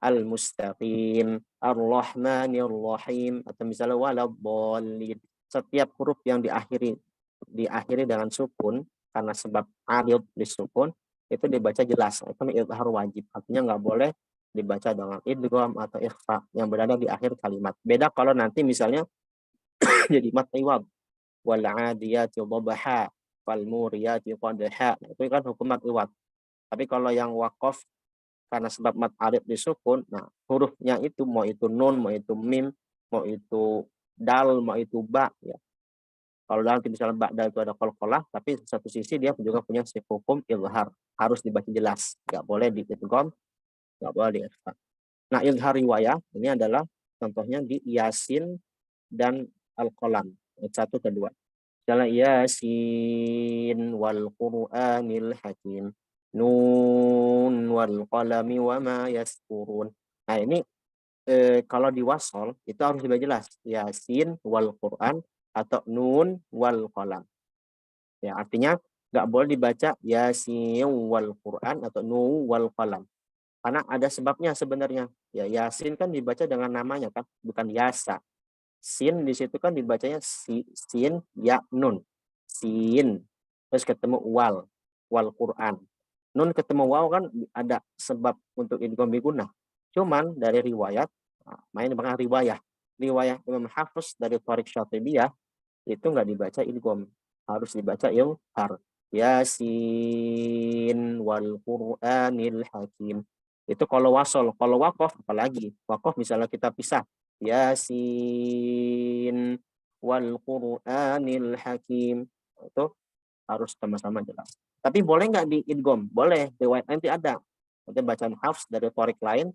Al-mustaqim, ar-rahmanir rahim, atau misalnya waladhdallin. Setiap huruf yang diakhiri dengan sukun karena sebab arid disukun itu dibaca jelas. Itu izhar wajib. Artinya nggak boleh dibaca dengan idgham atau ikhfa yang berada di akhir kalimat. Beda kalau nanti misalnya jadi mat iwad, wal 'adiyati dhabha, fal muriyati qadha. Itu kan hukum mat iwad. Tapi kalau yang waqaf karena sebab mat arid disukun, nah hurufnya itu mau itu nun, mau itu mim, mau itu dal, mau itu ba, ya. Kalau dalam misalnya ba'da itu ada qalqalah, tapi satu sisi dia juga punya si hukum izhar, harus dibaca jelas, nggak boleh di idgham, nggak boleh di ikhfa. Nah, izhar riwayah ini adalah contohnya di Yasin dan Al-Qalam, ayat 1 ke 2. Misalnya Yasin wal Qur'anil Hakim, Nun wal qalami wa ma yasturun. Nah, ini kalau di wasol itu harus dibaca jelas. Yasin wal Qur'an atau Nun wal qalam. Ya, artinya nggak boleh dibaca Yasin wal Qur'an atau Nun wal qalam. Karena ada sebabnya sebenarnya. Ya, Yasin kan dibaca dengan namanya kan, bukan Yasa. Sin di situ kan dibacanya sin ya nun. Sin. Terus ketemu wal Quran. Nun ketemu waw kan ada sebab untuk idgham bigunnah. Cuman dari riwayat, main dengan riwayah. Riwayah Imam Hafiz dari Thariq Syatibiyah itu nggak dibaca idgham, harus dibaca izhar. Yasin wal Qur'anil Hakim. Itu kalau wasol, kalau waqaf apalagi. Waqaf misalnya kita pisah Yasin wal Qur'anil Hakim. Itu harus sama-sama jelas. Tapi boleh nggak di idgham? Boleh. Riwayat nanti ada. Nanti bacaan hafs dari Thariq lain.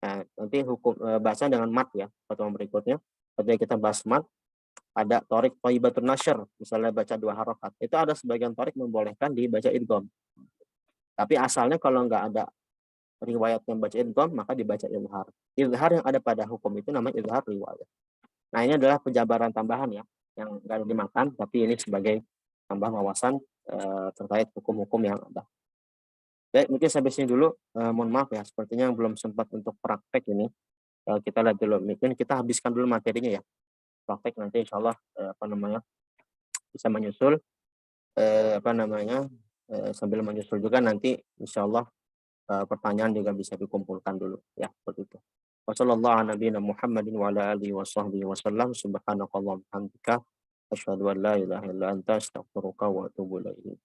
Nah, nanti hukum baca dengan mat ya. Pertemuan berikutnya. Ketika kita bahas mat, ada Thariq Thayyibatun Nashr. Misalnya baca 2 harakat. Itu ada sebagian Thariq membolehkan dibaca idgham. Tapi asalnya kalau nggak ada riwayat yang baca idgham, maka dibaca izhar. Izhar yang ada pada hukum itu namanya izhar riwayat. Nah, ini adalah penjabaran tambahan ya, yang nggak ada dimakan, tapi ini sebagai tambahan wawasan terkait hukum-hukum yang ada. Baik, mungkin sampai sini dulu. Mohon maaf ya, sepertinya belum sempat untuk praktek ini. Kita lihat dulu, mungkin kita habiskan dulu materinya ya. Praktek nanti insya Allah bisa menyusul sambil menyusul juga nanti insya Allah pertanyaan juga bisa dikumpulkan dulu ya, seperti itu. Wassallallahu ala nabiyina Muhammadin wa ala alihi wa sahbihi wasallam. Subhanakallahumma wa bihamdika asyhadu an la ilaha illa anta astaghfiruka wa atubu ilaik.